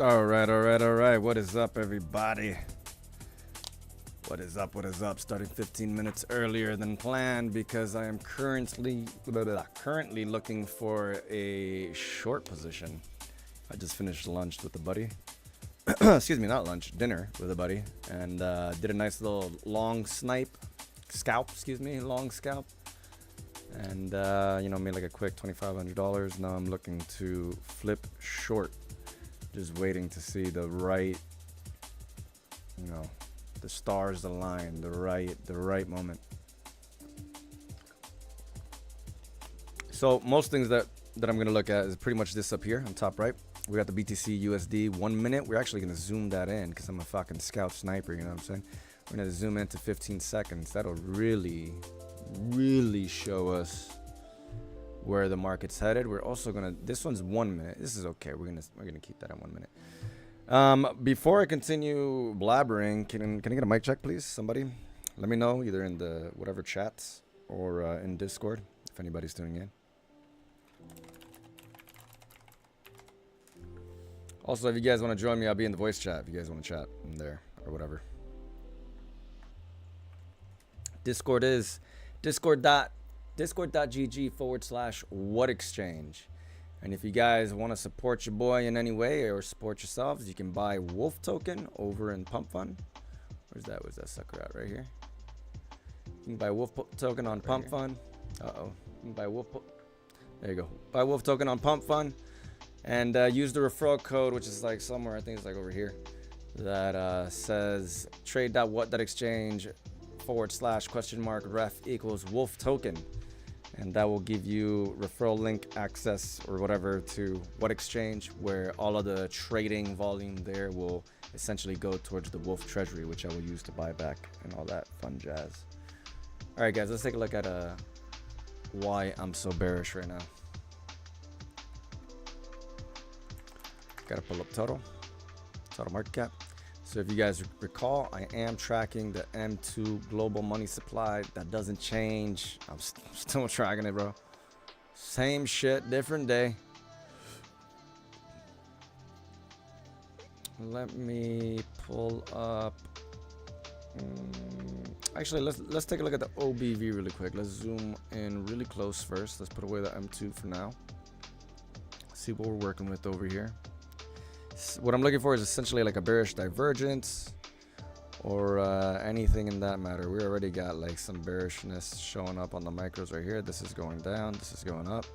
All right. What is up, everybody? What is up? Starting 15 minutes earlier than planned because I am currently looking for a short position. I just finished lunch with a buddy. Excuse me, not lunch, dinner with a buddy, and did a nice little long scalp, and made like a quick $2,500. Now I'm looking to flip short. Just waiting to see the right, the stars align, the right moment. So most things that I'm gonna look at is pretty much this up here on top right. We got the BTC USD 1 minute. We're actually gonna zoom that in because I'm a fucking scout sniper, you know what I'm saying? We're gonna zoom into 15 seconds. That'll really show us where the market's headed. We're also gonna, this one's 1 minute. This is okay. We're gonna keep that at 1 minute. Before I continue blabbering, can I get a mic check, please? Somebody, let me know either in the whatever chats or in Discord if anybody's tuning in. Also, if you guys want to join me, I'll be in the voice chat. If you guys want to chat in there or whatever. Discord is discord.gg/whatexchange. And if you guys want to support your boy in any way or support yourselves, you can buy Wolf token over in PumpFun. Where's that sucker at? Right here. You can buy Wolf token on PumpFun. You can buy there you go. Buy Wolf token on PumpFun and use the referral code, which is like somewhere, I think it's like over here, that says trade.what.exchange/ref equals Wolf token. And that will give you referral link access or whatever to What Exchange, where all of the trading volume there will essentially go towards the Wolf treasury, which I will use to buy back and all that fun jazz. All right, guys, let's take a look at why I'm so bearish right now. Got to pull up total market cap. So if you guys recall, I am tracking the M2 global money supply. That doesn't change. I'm still tracking it, bro. Same shit, different day. Let me pull up. Actually, let's take a look at the OBV really quick. Let's zoom in really close first. Let's put away the M2 for now. See what we're working with over here. What I'm looking for is essentially like a bearish divergence or anything in that matter. We already got like some bearishness showing up on the micros right here. This is going down, this is going up,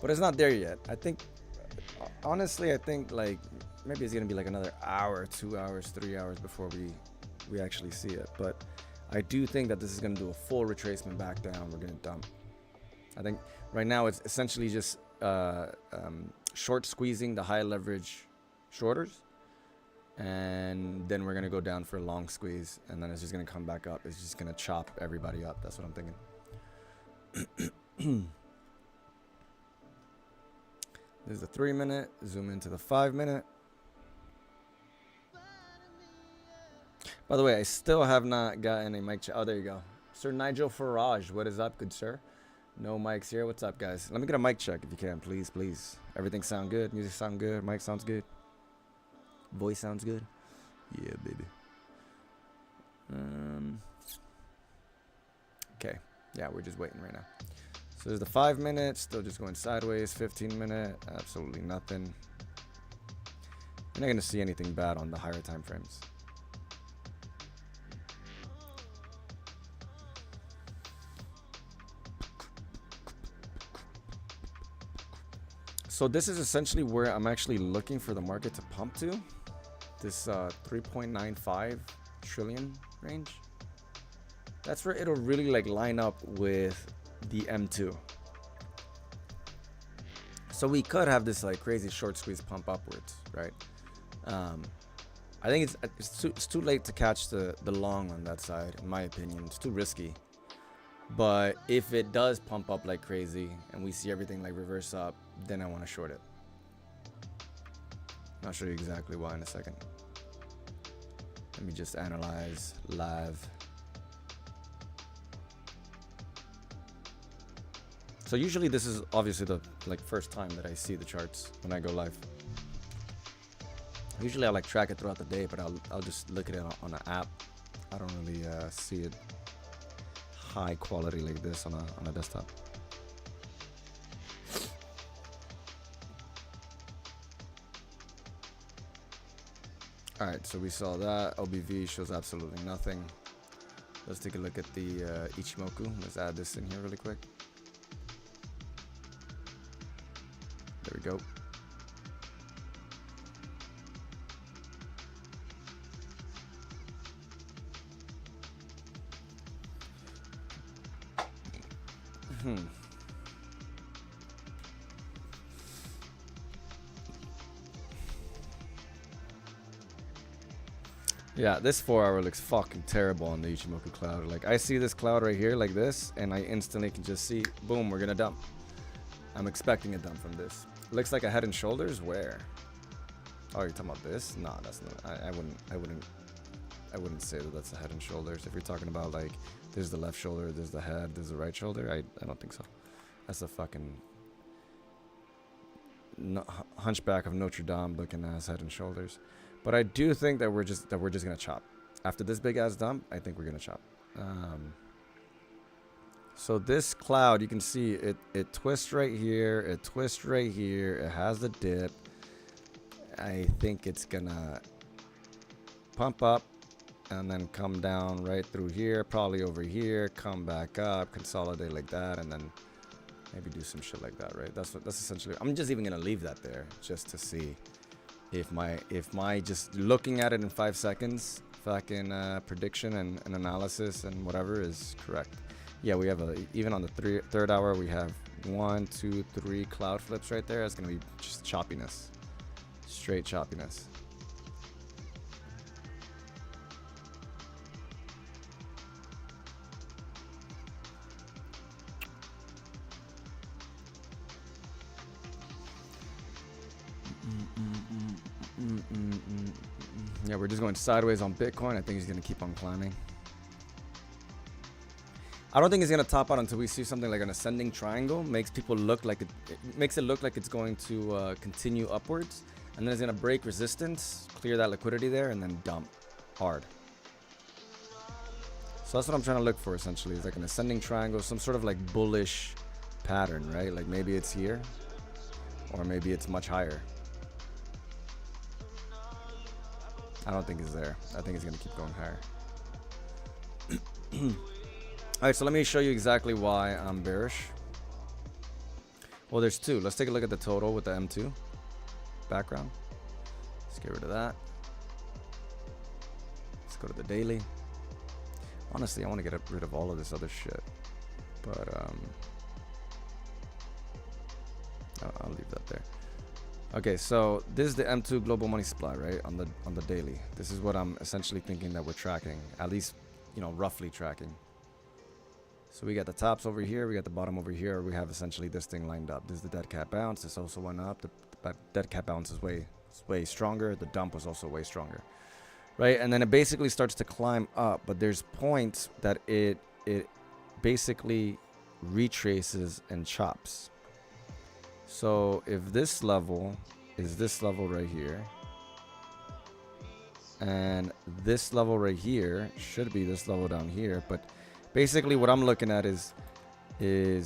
but it's not there yet. I think, honestly, like maybe it's gonna be like another hour, 2 hours, 3 hours before we actually see it. But I do think that this is gonna do a full retracement back down. We're gonna dump. I think right now it's essentially just short squeezing the high leverage shorters, and then we're gonna go down for a long squeeze, and then it's just gonna come back up. It's just gonna chop everybody up. That's what I'm thinking. There's the 3 minute. Zoom into the 5 minute. By the way, I still have not gotten a mic check. Oh, there you go. Sir Nigel Farage, what is up, good sir? No mics here. What's up, guys? Let me get a mic check if you can, please. Everything sound good? Music sound good? Mic sounds good? Voice sounds good? Yeah, baby. Okay. Yeah, we're just waiting right now. So there's the 5 minutes. Still just going sideways. 15 minute. Absolutely nothing. You're not going to see anything bad on the higher time frames. So this is essentially where I'm actually looking for the market to pump to. This 3.95 trillion range. That's where it'll really like line up with the M2. So we could have this like crazy short squeeze pump upwards, right? I think it's too late to catch the long on that side, in my opinion. It's too risky. But if it does pump up like crazy and we see everything like reverse up, then I want to short it. I'll show you exactly why in a second. Let me just analyze live. So usually this is obviously the first time that I see the charts when I go live. Usually I like track it throughout the day, but I'll just look at it on an app. I don't really see it high quality like this on a desktop. All right, so we saw that OBV shows absolutely nothing. Let's take a look at the Ichimoku. Let's add this in here really quick. There we go. Yeah, this 4 hour looks fucking terrible on the Ichimoku cloud. Like, I see this cloud right here like this, and I instantly can just see, boom, we're gonna dump. I'm expecting a dump from this. Looks like a Head and Shoulders. Where? Oh, you're talking about this? No, that's not. I wouldn't say that that's a Head and Shoulders. If you're talking about like, there's the left shoulder, there's the head, there's the right shoulder. I don't think so. That's a fucking hunchback of Notre Dame looking ass Head and Shoulders. But I do think that we're just gonna chop. After this big ass dump, I think we're gonna chop. So this cloud, you can see it twists right here, it twists right here, it has the dip. I think it's gonna pump up and then come down right through here, probably over here, come back up, consolidate like that, and then maybe do some shit like that, right? That's essentially. I'm just even gonna leave that there just to see if my just looking at it in 5 seconds fucking prediction and analysis and whatever is correct. Yeah, we have even on the third hour we have 1, 2, 3 cloud flips right there. It's gonna be just choppiness, straight choppiness. Yeah, we're just going sideways on Bitcoin. I think he's going to keep on climbing. I don't think he's going to top out until we see something like an ascending triangle. Makes people look like it makes it look like it's going to continue upwards, and then it's going to break resistance, clear that liquidity there, and then dump hard. So that's what I'm trying to look for essentially. Is like an ascending triangle, some sort of like bullish pattern, right? Like maybe it's here, or maybe it's much higher. I don't think it's there. I think it's going to keep going higher. All right, so let me show you exactly why I'm bearish. Well, there's two. Let's take a look at the total with the M2 background. Let's get rid of that. Let's go to the daily. Honestly, I want to get rid of all of this other shit. But I'll leave that there. Okay, so this is the M2 global money supply, right? On the daily. This is what I'm essentially thinking that we're tracking, at least, you know, roughly tracking. So we got the tops over here, we got the bottom over here. We have essentially this thing lined up. This is the dead cat bounce. This also went up. The dead cat bounce is way stronger. The dump was also way stronger, right? And then it basically starts to climb up, but there's points that it basically retraces and chops. So if this level is this level right here, and this level right here should be this level down here, but basically what I'm looking at is there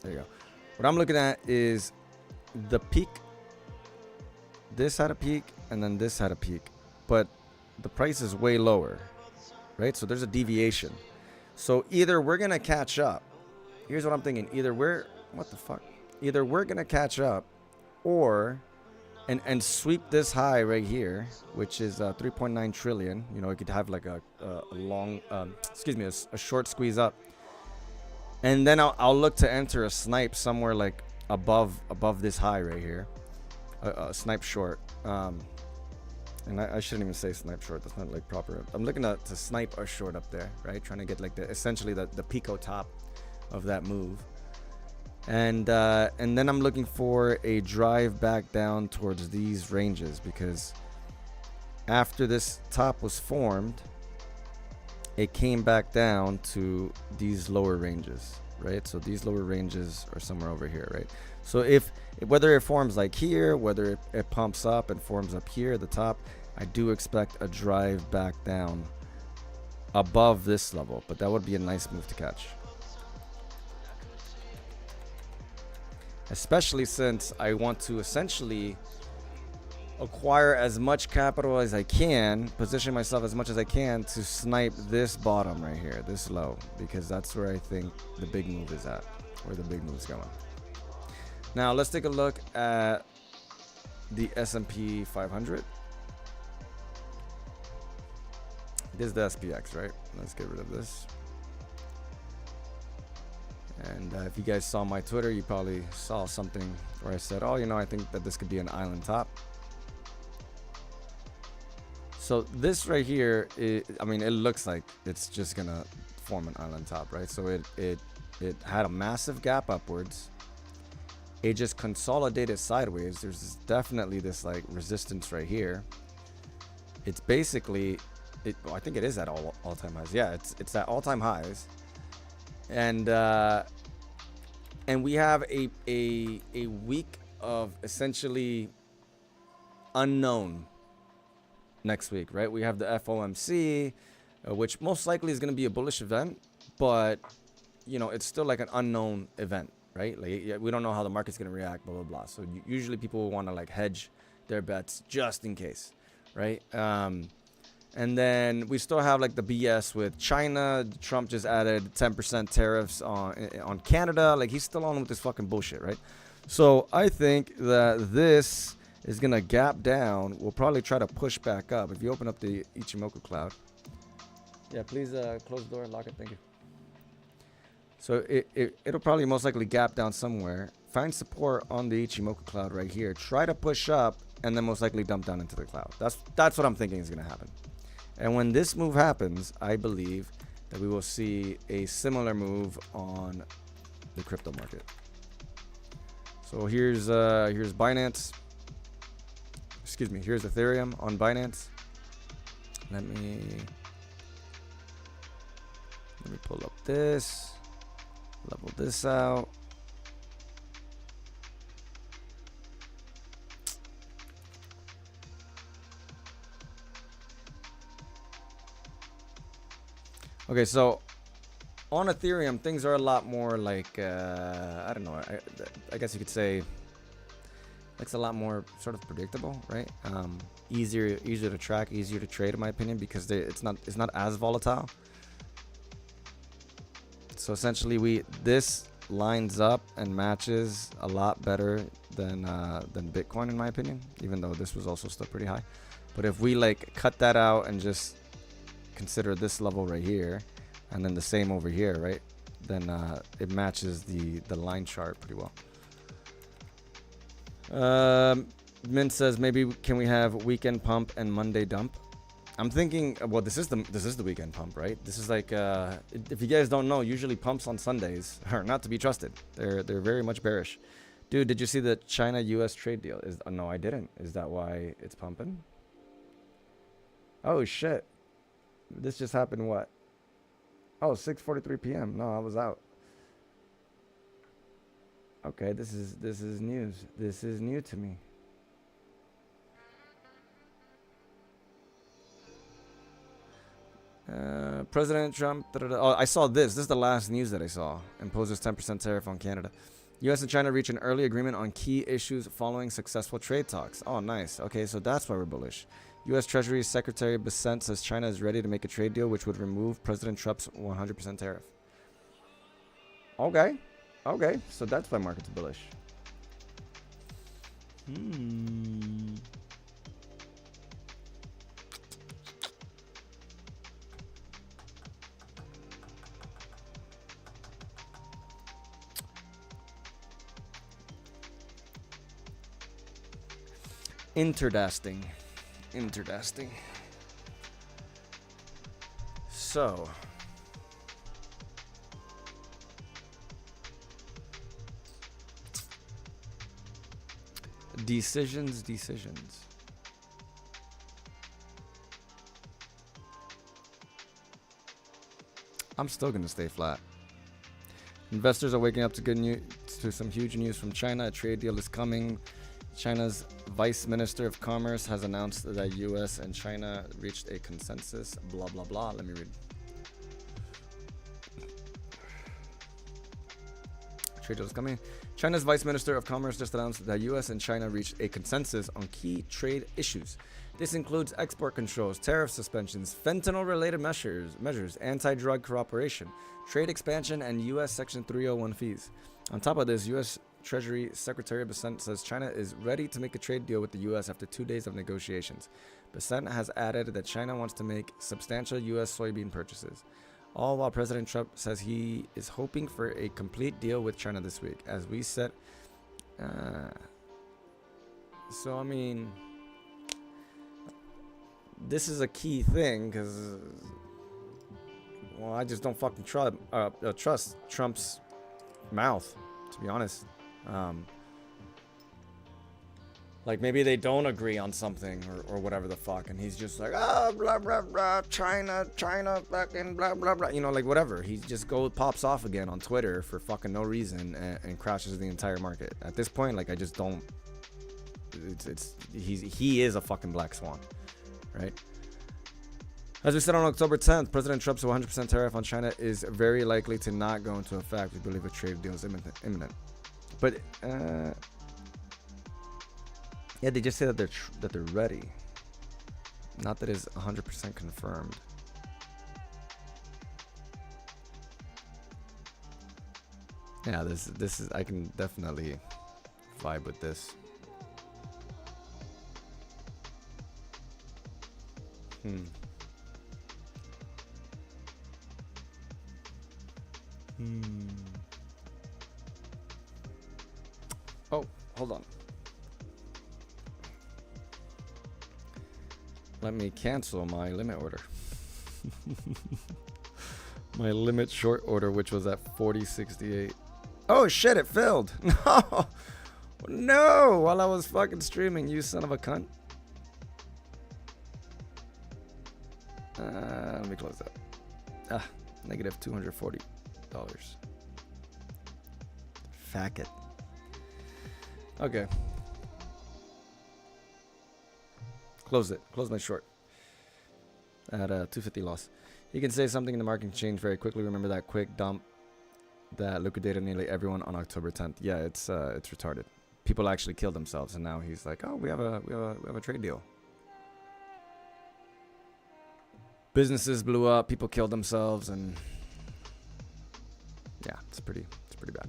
you go. What I'm looking at is the peak. This had a peak, and then this had a peak, but the price is way lower, right? So there's a deviation. So either we're gonna catch up. Here's what I'm thinking. Either we're gonna catch up, or and sweep this high right here, which is 3.9 trillion. You know, it could have like a long, a short squeeze up, and then I'll look to enter a snipe somewhere like above this high right here, a snipe short. And I shouldn't even say snipe short. That's not like proper. I'm looking to snipe a short up there, right? Trying to get like essentially the pico top of that move, and then I'm looking for a drive back down towards these ranges, because after this top was formed, it came back down to these lower ranges, right? So these lower ranges are somewhere over here, right? So if whether it forms like here, whether it pumps up and forms up here at the top, I do expect a drive back down above this level, but that would be a nice move to catch. Especially since I want to essentially acquire as much capital as I can, position myself as much as I can to snipe this bottom right here, this low, because that's where I think the big move is at, where the big move is going. Now let's take a look at the S&P 500. This is the SPX, right? Let's get rid of this. And if you guys saw my Twitter, you probably saw something where I said, oh, you know, I think that this could be an island top. So this right here, I mean, it looks like it's just gonna form an island top, right? So it had a massive gap upwards. It just consolidated sideways. There's definitely this like resistance right here. It's basically, well, I think it is at all-time highs. Yeah, it's at all-time highs. And we have a week of essentially unknown next week, right? We have the FOMC, which most likely is going to be a bullish event, but you know, it's still like an unknown event, right? Like we don't know how the market's going to react, blah blah blah. So usually people will want to like hedge their bets just in case, right? And then we still have like the BS with China. Trump just added 10% tariffs on Canada. Like he's still on with this fucking bullshit, right? So I think that this is gonna gap down. We'll probably try to push back up. If you open up the Ichimoku cloud, yeah, please close the door and lock it. Thank you. So it'll probably most likely gap down somewhere. Find support on the Ichimoku cloud right here. Try to push up and then most likely dump down into the cloud. That's what I'm thinking is gonna happen. And when this move happens, I believe that we will see a similar move on the crypto market. So here's Binance. Excuse me, here's Ethereum on Binance. Let me pull up this, level this out. Okay, so on Ethereum, things are a lot more like, I don't know, I guess you could say it's a lot more sort of predictable, right? Easier to track, easier to trade, in my opinion, because it's not as volatile. So essentially, this lines up and matches a lot better than Bitcoin, in my opinion, even though this was also still pretty high. But if we like cut that out and just consider this level right here and then the same over here, right, then it matches the line chart pretty well. Mint says maybe can we have weekend pump and Monday dump? I'm thinking, well, this is the weekend pump, right? This is like if you guys don't know, usually pumps on Sundays are not to be trusted. They're very much bearish. Dude, did you see the China-US trade deal? No, I didn't. Is that why it's pumping? Oh shit. This just happened, what? Oh, 6:43 p.m. No, I was out. Okay, this is news. This is new to me. President Trump. Oh, I saw this. This is the last news that I saw. Imposes 10% tariff on Canada. U.S. and China reach an early agreement on key issues following successful trade talks. Oh, nice. Okay, so that's why we're bullish. U.S. Treasury Secretary Bessent says China is ready to make a trade deal which would remove President Trump's 100% tariff. Okay. Okay, so that's why market's bullish. Interdasting. So decisions. I'm still gonna stay flat. Investors are waking up to good news, to some huge news from China. A trade deal is coming. China's Vice Minister of Commerce has announced that U.S. and China reached a consensus. Blah, blah, blah. Let me read. Trade deal is coming. China's Vice Minister of Commerce just announced that U.S. and China reached a consensus on key trade issues. This includes export controls, tariff suspensions, fentanyl-related measures, anti-drug cooperation, trade expansion, and U.S. Section 301 fees. On top of this, U.S. Treasury Secretary Bessent says China is ready to make a trade deal with the U.S. after 2 days of negotiations. Bessent has added that China wants to make substantial U.S. soybean purchases. All while President Trump says he is hoping for a complete deal with China this week. As we said, so I mean, this is a key thing because, well, I just don't fucking trust Trump's mouth, to be honest. Like maybe they don't agree on something or whatever the fuck, and he's just like, oh, blah blah blah, China, fucking blah blah blah, you know, like whatever. He just pops off again on Twitter for fucking no reason and crashes the entire market. At this point, like I just don't. He is a fucking black swan, right? As we said on October 10th, President Trump's 100% tariff on China is very likely to not go into effect. We believe a trade deal is imminent. But yeah, they just say that they're ready. Not that it's 100% confirmed. Yeah, this is, I can definitely vibe with this. Oh, hold on. Let me cancel my limit order. My limit short order, which was at 40.68. Oh shit, it filled. No. No, while I was fucking streaming, you son of a cunt. Let me close that. Negative $240. Fuck it. Okay. Close it. Close my short. At a 250 loss. You can say something in the market can change very quickly. Remember that quick dump that liquidated nearly everyone on October 10th. Yeah, it's retarded. People actually killed themselves, and now he's like, "Oh, we have a trade deal." Businesses blew up. People killed themselves, and yeah, it's pretty bad.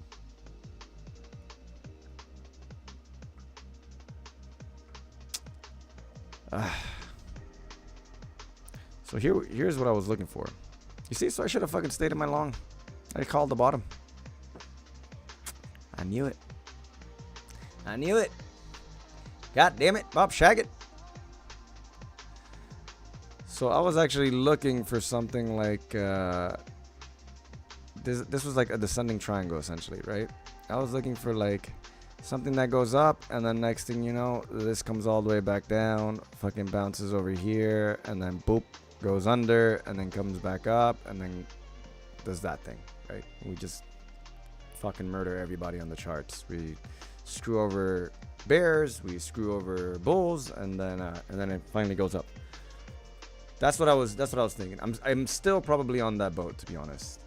So here's what I was looking for. You see, so I should have fucking stayed in my long. I called the bottom. I knew it. I knew it. God damn it, Bob Shaggett. So I was actually looking for something like this was like a descending triangle essentially, right? I was looking for like something that goes up, and then next thing you know, this comes all the way back down, fucking bounces over here, and then boop, goes under, and then comes back up, and then does that thing, right? We just fucking murder everybody on the charts. We screw over bears, we screw over bulls, and then it finally goes up. That's what I was thinking. I'm still probably on that boat, to be honest.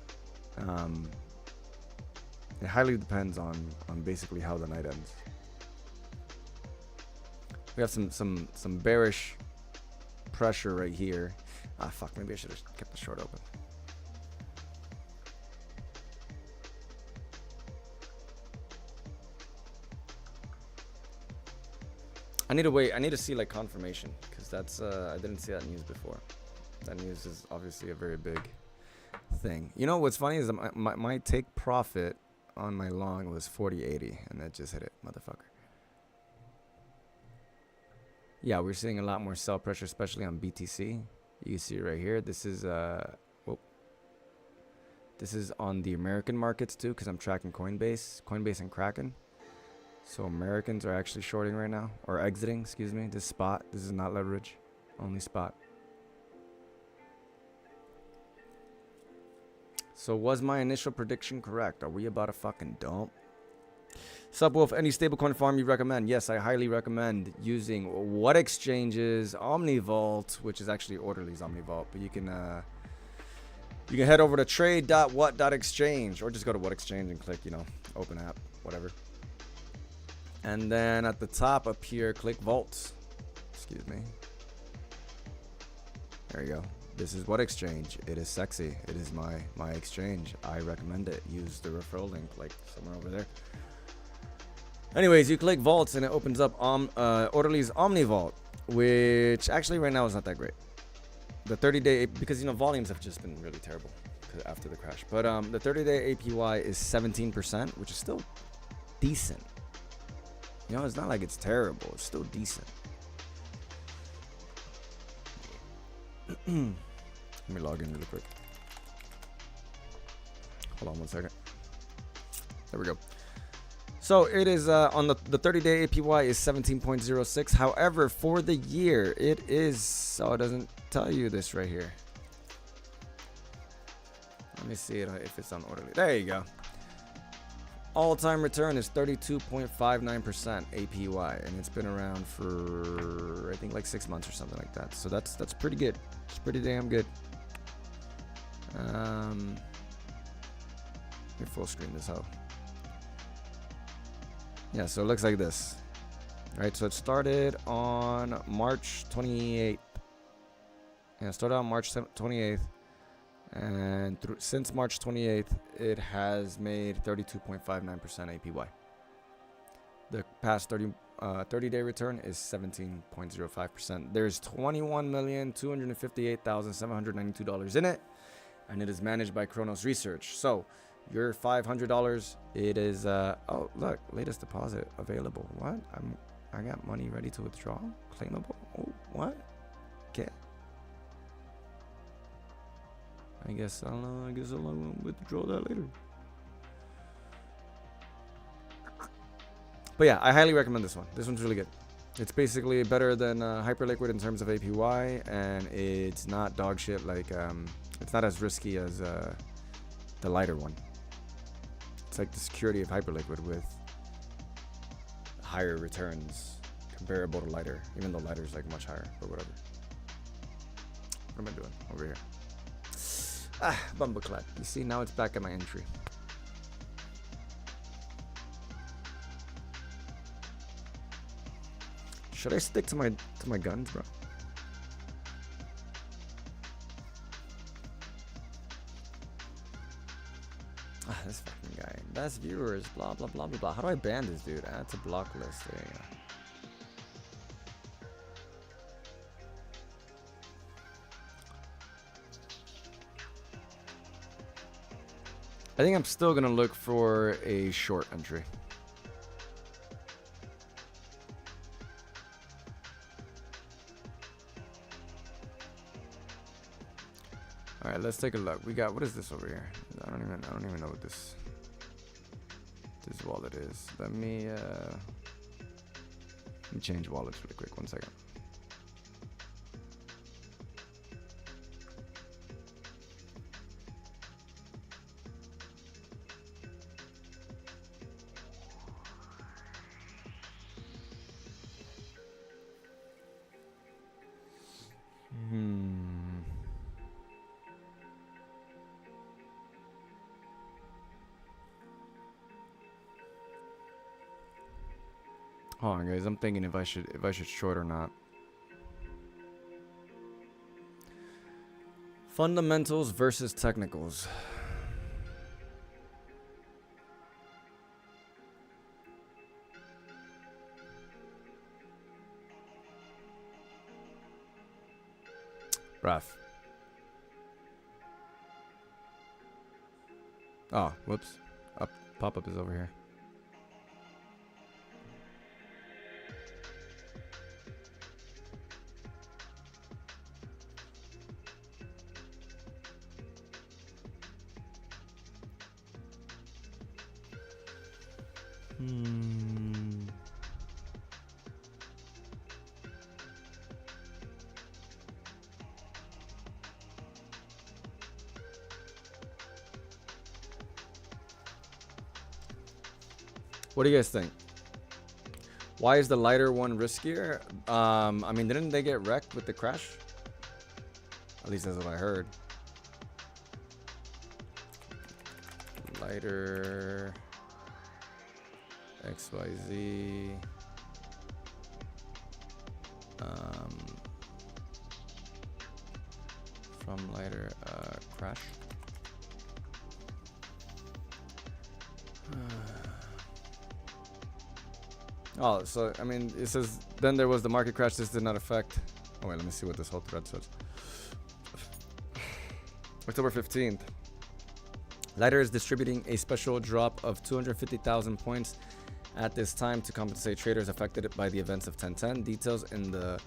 It highly depends on basically how the night ends. We have some bearish pressure right here. Fuck, maybe I should have kept the short open. I need to wait. I need to see like confirmation, because that's I didn't see that news before. That news is obviously a very big thing. You know what's funny is my take profit on my long was 40.80, and that just hit it, motherfucker. Yeah, we're seeing a lot more sell pressure, especially on BTC. You can see it right here. This is this is on the American markets too, because I'm tracking Coinbase and Kraken. So Americans are actually shorting right now, or exiting, excuse me. This spot. This is not leverage, only spot. So was my initial prediction correct? Are we about to fucking dump? Subwolf, any stablecoin farm you recommend? Yes, I highly recommend using what exchanges, OmniVault, which is actually Orderly's OmniVault, but you can head over to trade.what.exchange or just go to what exchange and click, you know, open app, whatever. And then at the top up here, click Vault. Excuse me. There you go. This is what exchange. It is sexy. It is my exchange. I recommend it. Use the referral link like somewhere over there. Anyways, you click Vaults and it opens up Orderly's OmniVault, which actually right now is not that great. The 30-day, because you know volumes have just been really terrible after the crash. But the 30-day APY is 17%, which is still decent. You know, it's not like it's terrible. It's still decent. Let me log in really quick. Hold on one second. There we go. So it is on the 30-day APY is 17.06. However, for the year, it is, so it doesn't tell you this right here. Let me see it if it's on Orderly. There you go. All-time return is 32.59% APY, and it's been around for I think like 6 months or something like that. So that's pretty good. It's pretty damn good. Let me full screen this out. Yeah, so it looks like this. All right, so it started on March 28th. Yeah, it started on March 28th. And since March 28th, it has made 32.59% APY. The past 30-day return is 17.05%. There's $21,258,792 in it, and it is managed by Kronos Research. So your $500, it is oh look, latest deposit available. What? I got money ready to withdraw, claimable. Oh, what? Okay. I guess I'll withdraw that later. But yeah, I highly recommend this one. This one's really good. It's basically better than Hyperliquid in terms of APY, and it's not dog shit like it's not as risky as the lighter one. It's like the security of Hyperliquid with higher returns comparable to lighter, even though lighter is like much higher, but whatever. What am I doing over here? Bumbleclap. You see, now it's back at my entry. Should I stick to my guns, bro? This fucking guy. Best viewers, blah blah blah blah blah. How do I ban this dude? Add to block list. There you go. I think I'm still gonna look for a short entry. All right, let's take a look. We got, what is this over here? I don't even know what this wallet is. Let me change wallets really quick. 1 second. Hold on, guys. I'm thinking if I should short or not. Fundamentals versus technicals. Rough. Oh, whoops. Pop-up is over here. What do you guys think? Why is the lighter one riskier? I mean, didn't they get wrecked with the crash? At least that's what I heard. Lighter XYZ. From lighter crash. Oh, so I mean, it says then there was the market crash. This did not affect. Oh wait, let me see what this whole thread says. October 15th. Lighter is distributing a special drop of 250,000 points at this time to compensate traders affected by the events of 1010. Details in the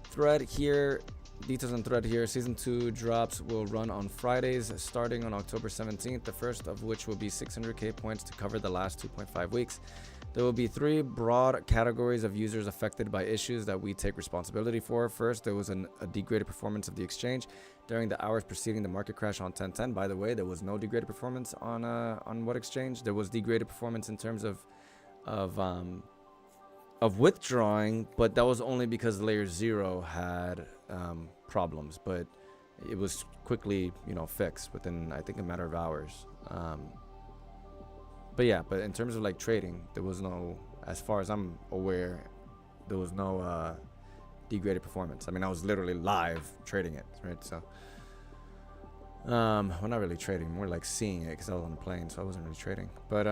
thread here. Season 2 drops will run on Fridays starting on October 17th, the first of which will be 600k points to cover the last 2.5 weeks. There will be 3 broad categories of users affected by issues that we take responsibility for. First, there was a degraded performance of the exchange during the hours preceding the market crash on 1010. By the way, there was no degraded performance on what exchange? There was degraded performance in terms of withdrawing, but that was only because layer 0 had problems, but it was quickly, fixed within, I think, a matter of hours. But yeah, but in terms of like trading, there was no, as far as I'm aware, there was no degraded performance. I mean, I was literally live trading it, right? So, well, not really trading, more like seeing it because I was on the plane, so I wasn't really trading. But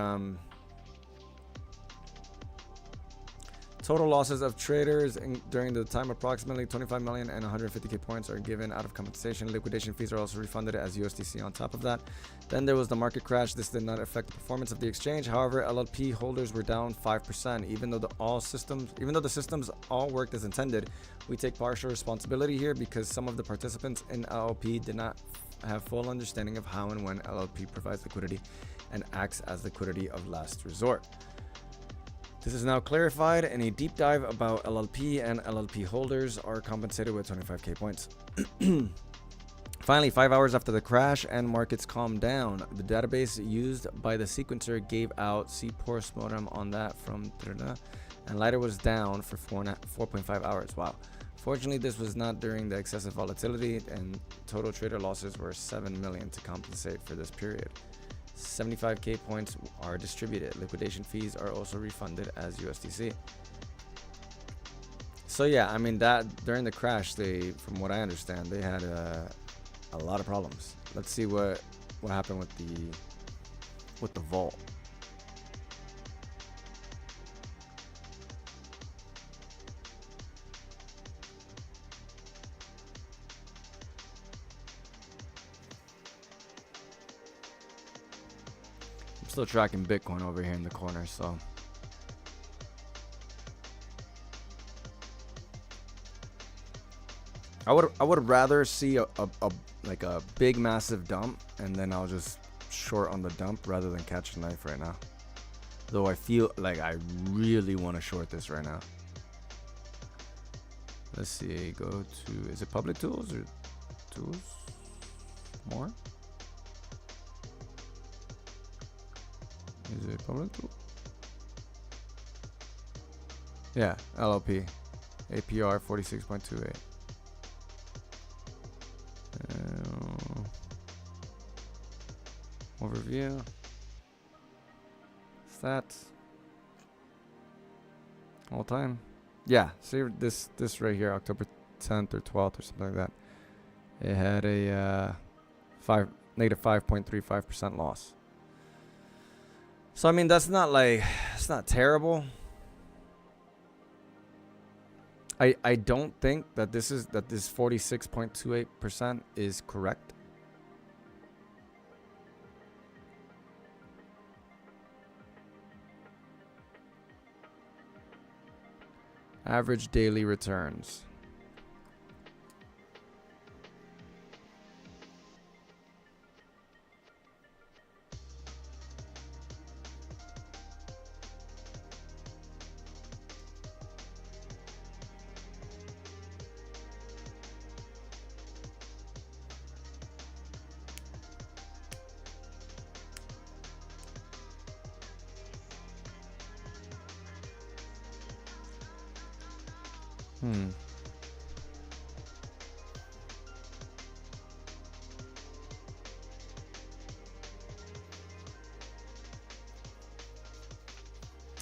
total losses of traders during the time, approximately 25 million and 150k points are given out of compensation. Liquidation fees are also refunded as USDC on top of that. Then there was the market crash. This did not affect the performance of the exchange. However, LLP holders were down 5%. Even though the systems all worked as intended, we take partial responsibility here because some of the participants in LLP did not have full understanding of how and when LLP provides liquidity and acts as liquidity of last resort. This is now clarified, and a deep dive about LLP and LLP holders are compensated with 25k points. Finally, 5 hours after the crash and markets calmed down, the database used by the sequencer gave out postmortem on that from and lighter was down for 4.5 hours. Wow. Fortunately, this was not during the excessive volatility, and total trader losses were 7 million to compensate for this period. 75k points are distributed. Liquidation fees are also refunded as USDC. So yeah, I mean, that during the crash, from what I understand, they had a lot of problems. Let's see what happened with the vault. Still tracking Bitcoin over here in the corner, so I would rather see a big massive dump, and then I'll just short on the dump rather than catch a knife right now. Though I feel like I really want to short this right now. Let's see, go to, is it public tools or tools? More? Is it public tool? Yeah, LLP. APR 46.28. Overview. Stats. All time. Yeah, see this right here, October 10th or 12th or something like that. It had a negative 5.35% loss. So I mean, that's not like, it's not terrible. I don't think that this 46.28% is correct. Average daily returns.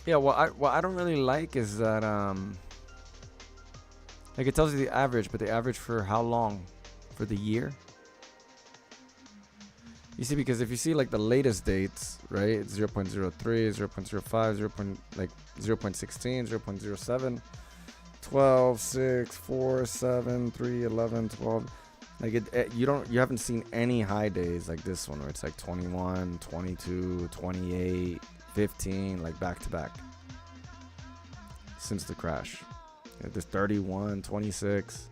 Yeah, what I don't really like is that like it tells you the average, but the average for how long? For the year? You see, because if you see like the latest dates, right? It's 0.03, 0.05, 0. Like 0.16, 0.07, 12, 6, 4, 7, 3, 11, 12. Like you haven't seen any high days like this one where it's like 21, 22, 28, 15, like back to back since the crash. There's 31, 26.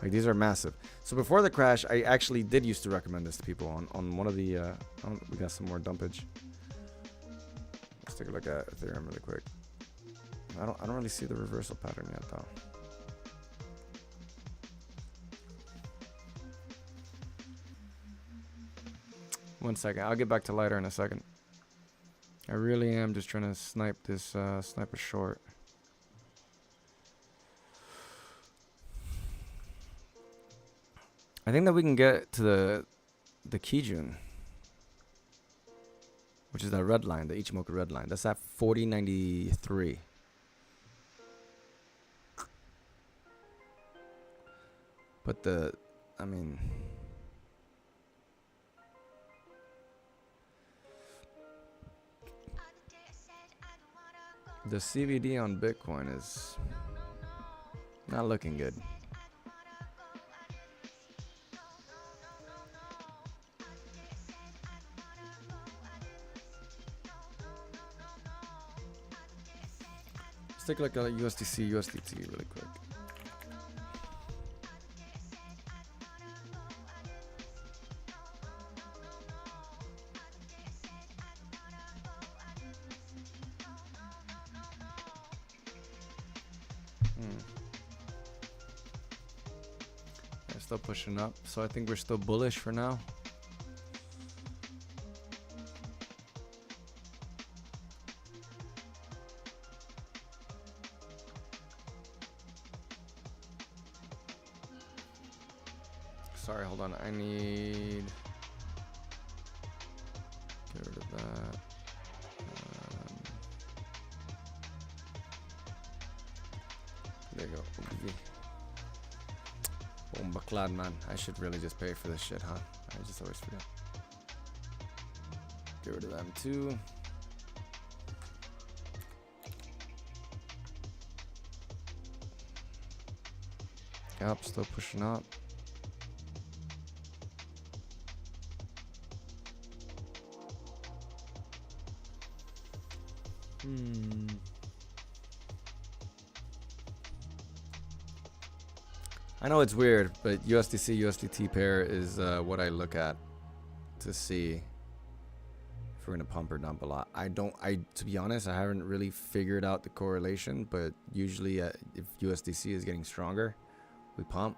Like these are massive. So before the crash, I actually did used to recommend this to people on one of the we got some more dumpage. Let's take a look at Ethereum really quick. I don't really see the reversal pattern yet though. One second, I'll get back to lighter in a second. I really am just trying to snipe this sniper short. I think that we can get to the Kijun, which is that red line, the Ichimoku red line. That's at 40.93. But the CVD on Bitcoin is not looking good. Let's take a look at USDC, USDT really quick. They're still pushing up, so I think we're still bullish for now. Sorry, hold on. I need get rid of that. There you go. Bomba man. I should really just pay for this shit, huh? I just always forget. Get rid of them too. Yep, still pushing up. I know it's weird, but USDC USDT pair is what I look at to see if we're gonna pump or dump a lot. To be honest, I haven't really figured out the correlation, but usually if USDC is getting stronger, we pump.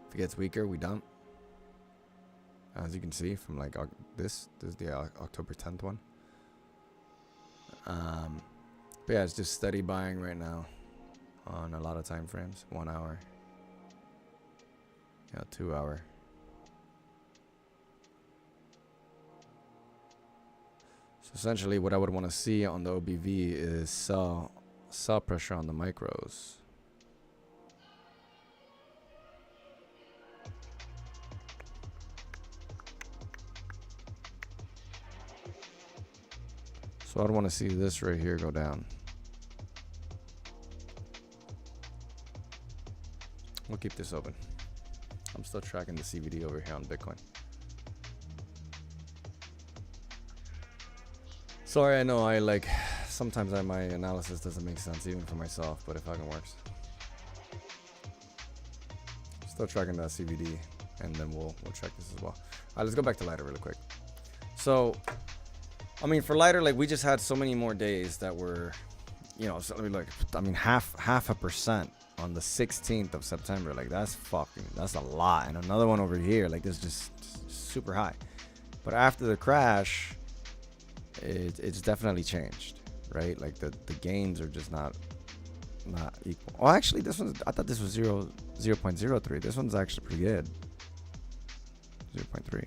If it gets weaker, we dump. As you can see from like this is the October 10th one. But yeah, it's just steady buying right now on a lot of time frames. 1 hour. 2 hour. So essentially what I would want to see on the OBV is sell pressure on the micros. So I'd want to see this right here go down. We'll keep this open. I'm still tracking the CVD over here on Bitcoin. Sorry, I know sometimes my analysis doesn't make sense even for myself, but it fucking works. Still tracking that CVD, and then we'll check this as well. All right, let's go back to lighter really quick. So, I mean, for lighter, like we just had so many more days that were, half a percent. On the 16th of September, like that's a lot. And another one over here, like this just super high. But after the crash, it's definitely changed, right? Like the gains are just not not equal. Oh, actually, this one's, I thought this was 0.03. This one's actually pretty good. 0.3.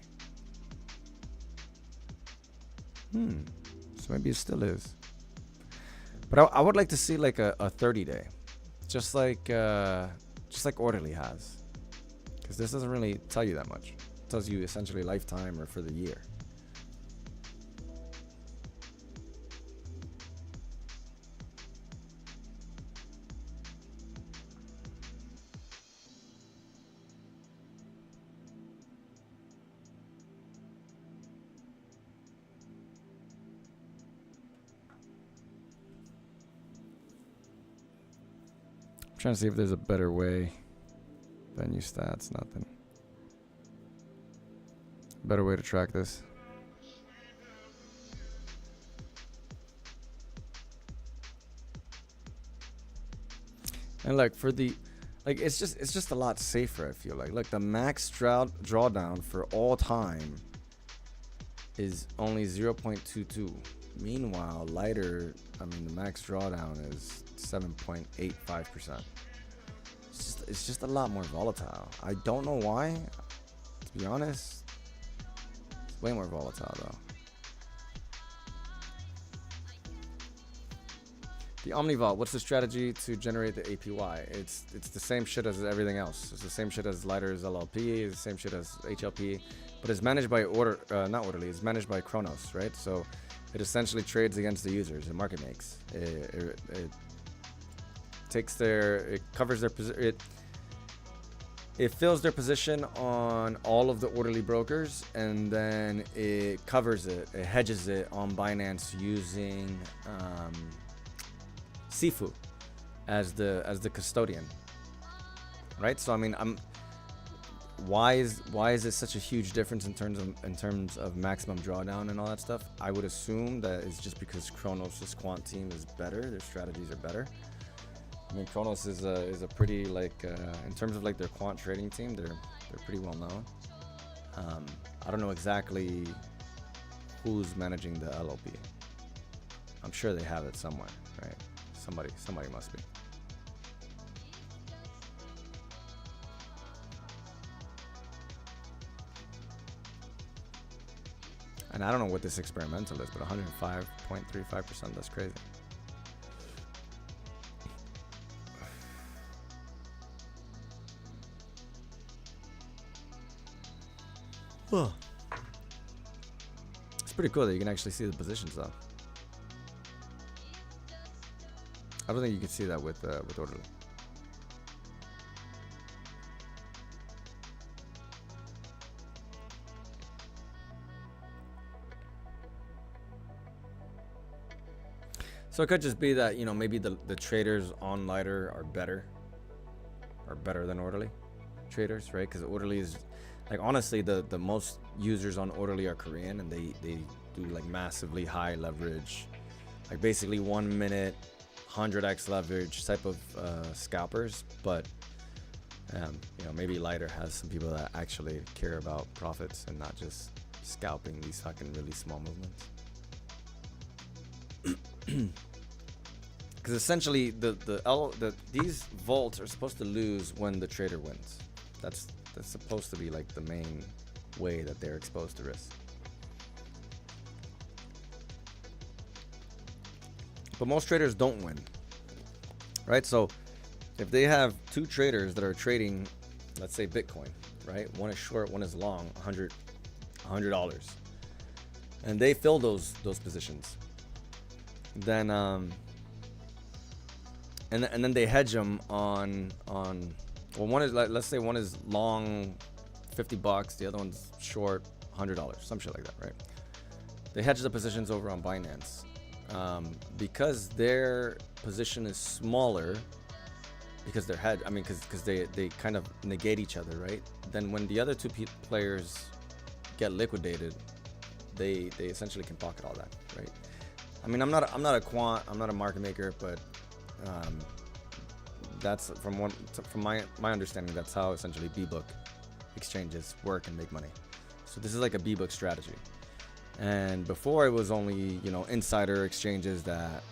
So maybe it still is. But I would like to see like a 30-day, just like Orderly has, because this doesn't really tell you that much. It tells you essentially lifetime or for the year. Trying to see if there's a better way. Venue stats, nothing. Better way to track this. And like for the, like it's just a lot safer. I feel like the max drawdown for all time is only 0.22. Meanwhile, lighter, I mean the max drawdown is 7.85%. It's just a lot more volatile. I don't know why. To be honest, it's way more volatile though. The OmniVault, what's the strategy to generate the APY? It's the same shit as everything else. It's the same shit as Lighter's LLP, it's the same shit as HLP, but it's managed by not Orderly, it's managed by Chronos, right? So it essentially trades against the users, it market makes. It covers their position, it fills their position on all of the Orderly brokers, and then it covers it hedges it on Binance using Sifu as the custodian, right? So I mean, why is it such a huge difference in terms of maximum drawdown and all that stuff? I would assume that it's just because Chronos' quant team is better, their strategies are better. I mean, Chronos is a pretty like in terms of like their quant trading team, they're pretty well known. I don't know exactly who's managing the LLP. I'm sure they have it somewhere, right? Somebody must be. And I don't know what this experimental is, but 105.35%, that's crazy. It's pretty cool that you can actually see the positions though. I don't think you can see that with Orderly. So it could just be that, you know, maybe the traders on Lighter are better than Orderly traders, right? Because Orderly is, like, honestly, the most users on Orderly are Korean, and they do like massively high leverage, like basically 1 minute 100x leverage type of scalpers. But you know, maybe Lighter has some people that actually care about profits and not just scalping these fucking really small movements. Because essentially these vaults are supposed to lose when the trader wins. That's supposed to be like the main way that they're exposed to risk. But most traders don't win, right? So if they have two traders that are trading, let's say Bitcoin, right? One is short, one is long, $100, and they fill those positions, then and then they hedge them on well, one is like, let's say one is long $50, the other one's short $100, some shit like that, right? They hedge the positions over on Binance. Because their position is smaller, because they're hedged, I mean, because they kind of negate each other, right? Then when the other two players get liquidated, they essentially can pocket all that, right? I mean, I'm not a quant, I'm not a market maker, but that's from my understanding, that's how essentially B-book exchanges work and make money. So this is like a B-book strategy. And before, it was only, you know, insider exchanges that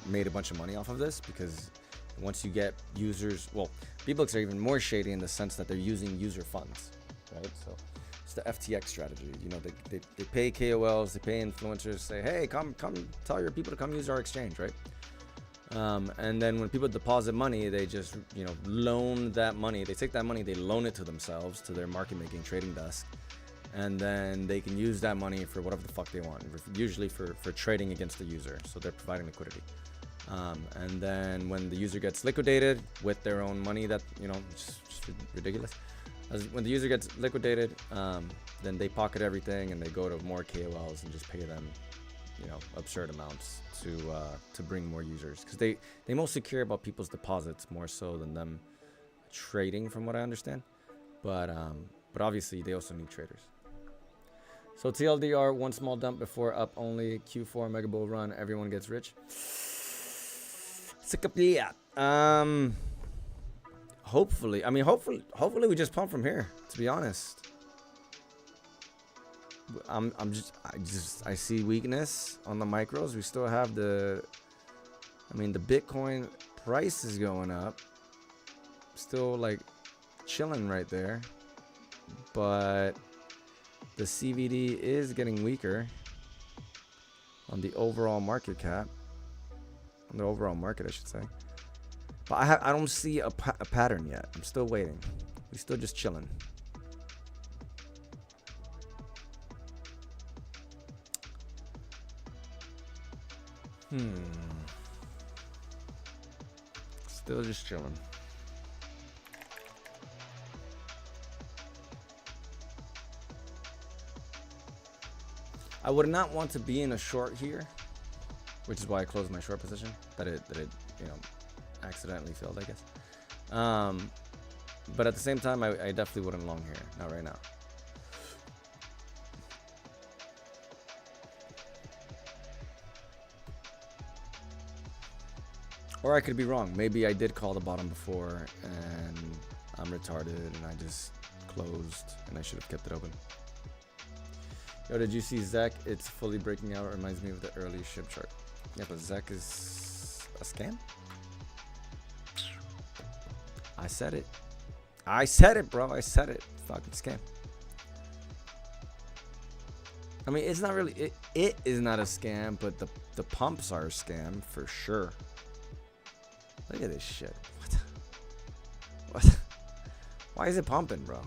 made a bunch of money off of this, because once you get users, well, B-books are even more shady in the sense that they're using user funds, right? So it's the FTX strategy. You know, they pay KOLs, they pay influencers, say, hey, come tell your people to come use our exchange, right? And then when people deposit money, they just, you know, loan that money. They take that money, they loan it to themselves, to their market making trading desk. And then they can use that money for whatever the fuck they want, usually for trading against the user. So they're providing liquidity. And then when the user gets liquidated with their own money, that, you know, just ridiculous. When the user gets liquidated, then they pocket everything and they go to more KOLs and just pay them, you know, absurd amounts to bring more users, because they mostly care about people's deposits more so than them trading, from what I understand. But obviously they also need traders. So TLDR, one small dump before up only Q4 Mega Bull run, everyone gets rich. Hopefully, hopefully we just pump from here, to be honest. I see weakness on the micros. We still have the Bitcoin price is going up, still like chilling right there, but the CVD is getting weaker on the overall market cap. On the overall market, I should say. But I don't see a pattern yet. I'm still waiting. We're still just chilling. Still just chilling. I would not want to be in a short here, which is why I closed my short position. That it you know, accidentally failed, I guess. But at the same time, I definitely wouldn't long here. Not right now. Or I could be wrong. Maybe I did call the bottom before and I'm retarded and I just closed and I should have kept it open. Yo, did you see Zek? It's fully breaking out. It reminds me of the early ship chart. Yeah, but Zek is a scam? I said it. I said it, bro. I said it. Fucking scam. I mean, it's not really... It is not a scam, but the pumps are a scam for sure. Look at this shit. What? Why is it pumping, bro?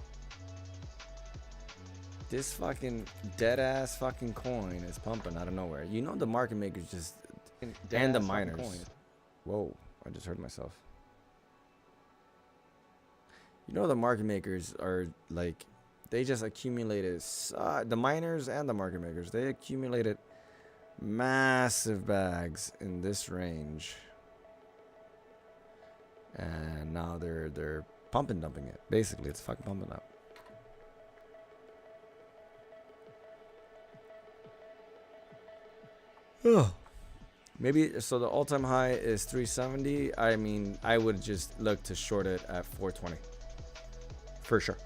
This fucking dead ass fucking coin is pumping out of nowhere. You know the market makers just and the miners. Whoa, I just heard myself. You know the market makers are like, they just accumulated the miners and the market makers. They accumulated massive bags in this range. And now they're pumping dumping it. Basically, it's fucking pumping up. Oh. Maybe so the all-time high is 370. I mean, I would just look to short it at 420. For sure.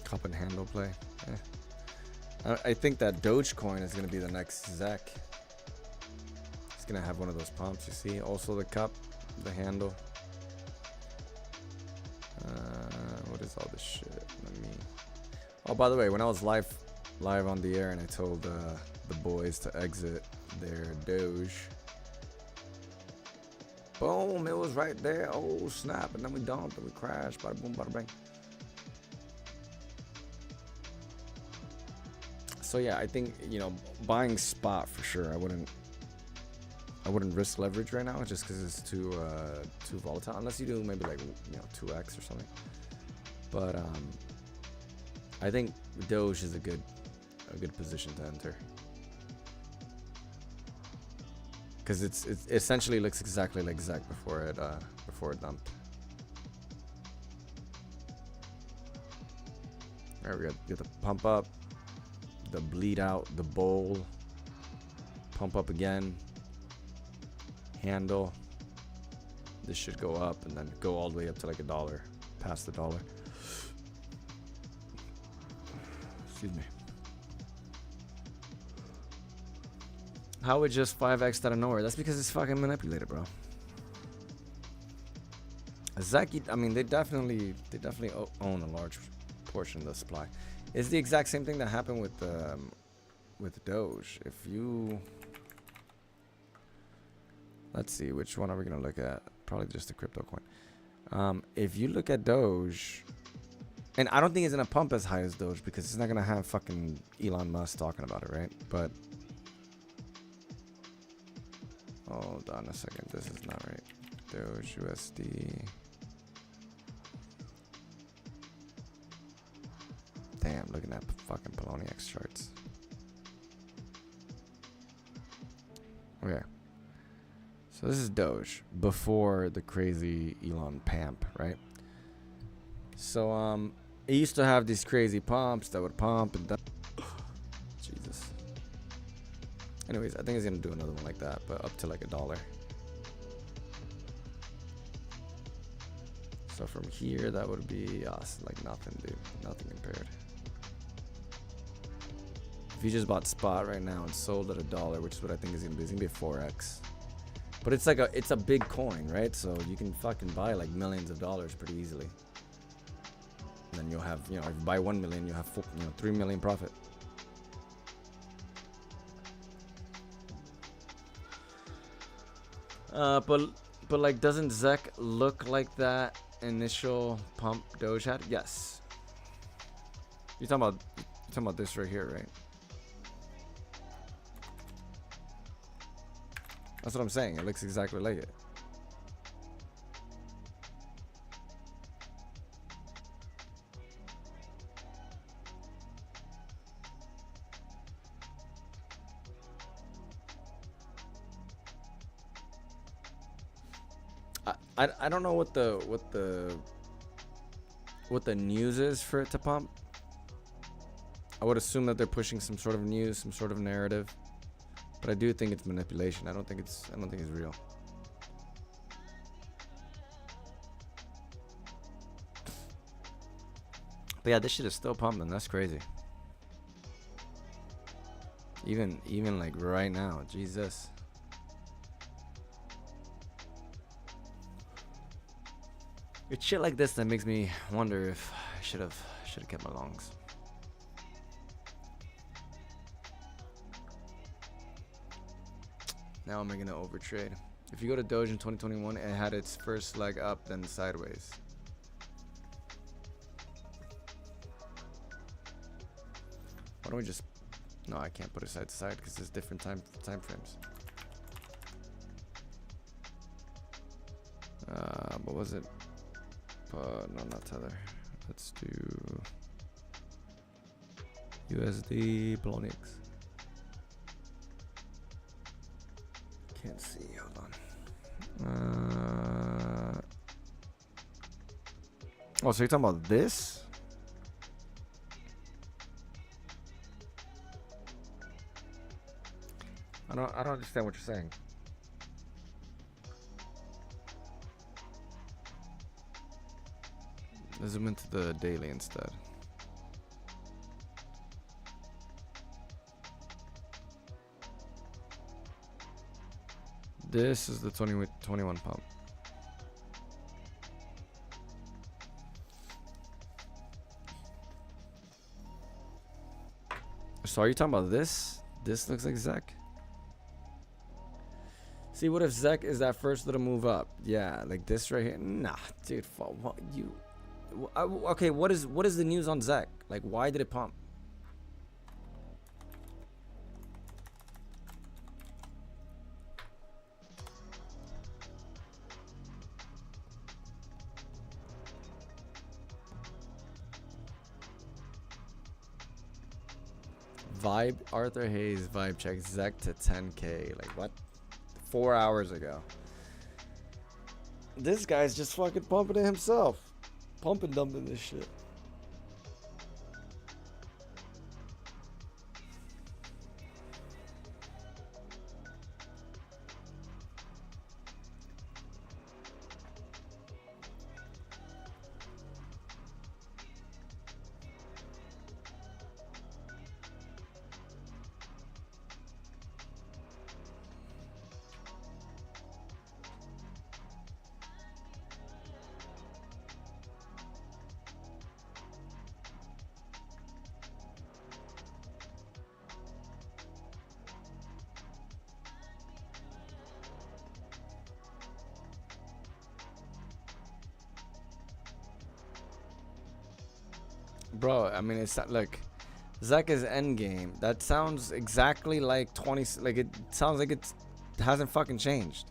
Cup and handle play. I think that Dogecoin is going to be the next Zek. It's going to have one of those pumps, you see. Also the cup, the handle. What is all this shit? Let me... Oh, by the way, when I was live on the air and I told the boys to exit their Doge. Boom, it was right there. Oh, snap. And then we dumped and we crashed. Bada boom, bada bang. So yeah, I think, you know, buying spot for sure. I wouldn't risk leverage right now just because it's too volatile. Unless you do maybe like, you know, 2x or something. But I think Doge is a good position to enter because it essentially looks exactly like Zek before it dumped. All right, we got the pump up, the bleed out, the bowl, pump up again, handle. This should go up and then go all the way up to like $1, past the $1. Excuse me. How it just 5x out of nowhere? That's because it's fucking manipulated, bro. Zaki, I mean, they definitely own a large portion of the supply. It's the exact same thing that happened with Doge. If you, let's see, which one are we gonna look at? Probably just the crypto coin. If you look at Doge, and I don't think it's gonna pump as high as Doge because it's not gonna have fucking Elon Musk talking about it, right? But hold on a second, this is not right. Doge USD. Damn, looking at fucking Poloniex charts. Okay. So this is Doge before the crazy Elon pump, right? So it used to have these crazy pumps that would pump and Jesus. Anyways, I think it's gonna do another one like that, but up to like $1. So from here, that would be like nothing, dude. Nothing compared. If you just bought spot right now and sold at $1, which is what I think is gonna be, it's gonna be a 4x. But it's like it's a big coin, right? So you can fucking buy like millions of dollars pretty easily. And then you'll have, you know, if you buy 1 million, you have 3 million profit. But like, doesn't ZEC look like that initial pump Doge had? Yes. You're talking about this right here, right? That's what I'm saying. It looks exactly like it. I don't know what the news is for it to pump. I would assume that they're pushing some sort of news, some sort of narrative. But I do think it's manipulation. I don't think it's real. But yeah, this shit is still pumping. That's crazy. Even like right now, Jesus. It's shit like this that makes me wonder if I should have kept my longs. Now am I gonna overtrade? If you go to Doge in 2021, it had its first leg up, then sideways. Why don't we just? No, I can't put it side to side because there's different time frames. What was it? No, not tether. Let's do USD Poloniex. Can't see. Hold on. Oh, so you're talking about this? I don't understand what you're saying. Let's zoom into the daily instead. This is the 21 pump. So are you talking about this? This looks like ZEC. See, what if ZEC is that first little move up? Yeah, like this right here. Nah, dude. What you? Okay, what is the news on ZEC? Like, why did it pump? Vibe, Arthur Hayes vibe check ZEC to 10K. Like what? 4 hours ago. This guy's just fucking pumping it himself. Pumping dumping this shit. Bro, I mean, it's not, look, Zek is endgame. That sounds exactly like 20, like it sounds like it hasn't fucking changed.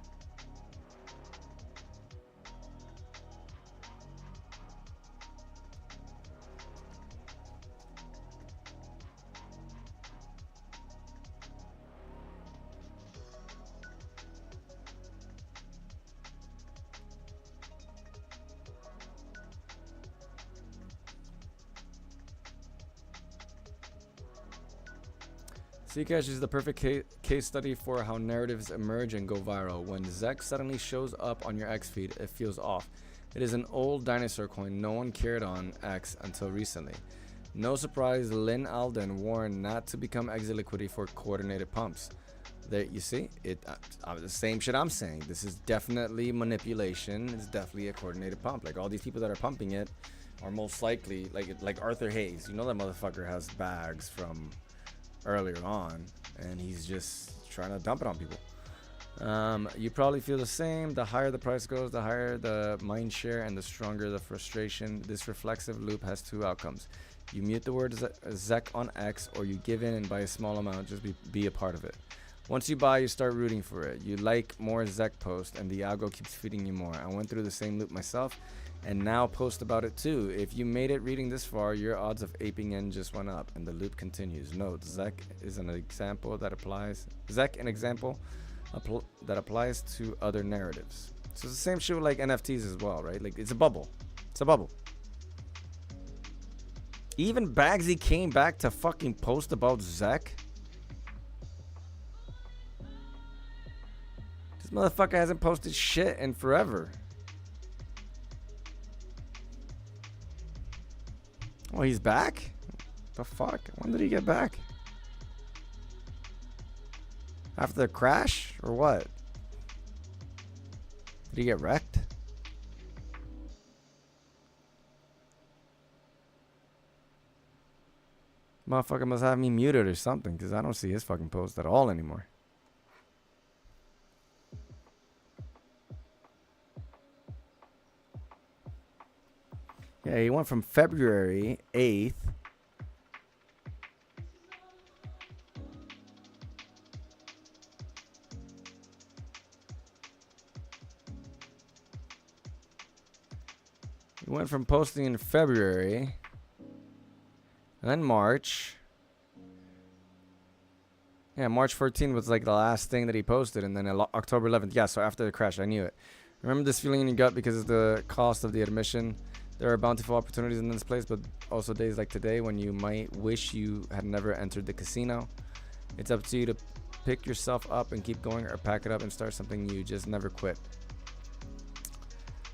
Zcash is the perfect case study for how narratives emerge and go viral. When Zek suddenly shows up on your X feed, it feels off. It is an old dinosaur coin no one cared on X until recently. No surprise, Lynn Alden warned not to become exit liquidity for coordinated pumps. There, you see, the same shit I'm saying. This is definitely manipulation. It's definitely a coordinated pump. Like all these people that are pumping it are most likely like Arthur Hayes. You know that motherfucker has bags from earlier on, and he's just trying to dump it on people. You probably feel the same. The higher the price goes, the higher the mind share and the stronger the frustration. This reflexive loop has two outcomes. You mute the word Zek on X, or you give in and buy a small amount, just be a part of it. Once you buy, you start rooting for it. You like more Zek posts, and the algo keeps feeding you more. I went through the same loop myself, and now post about it too. If you made it reading this far, your odds of aping in just went up, and the loop continues. Note, Zek is an example that applies. Zek, an example that applies to other narratives. So it's the same shit with like NFTs as well, right? Like it's a bubble. It's a bubble. Even Bagsy came back to fucking post about Zek. This motherfucker hasn't posted shit in forever. Oh, he's back? The fuck? When did he get back? After the crash? Or what? Did he get wrecked? Motherfucker must have me muted or something, because I don't see his fucking post at all anymore. Yeah, he went from February 8th. He went from posting in February, and then March. Yeah, March 14th was like the last thing that he posted, and then October 11th. Yeah, so after the crash, I knew it. Remember this feeling in your gut because of the cost of the admission? There are bountiful opportunities in this place, but also days like today when you might wish you had never entered the casino. It's up to you to pick yourself up and keep going, or pack it up and start something new. Just never quit.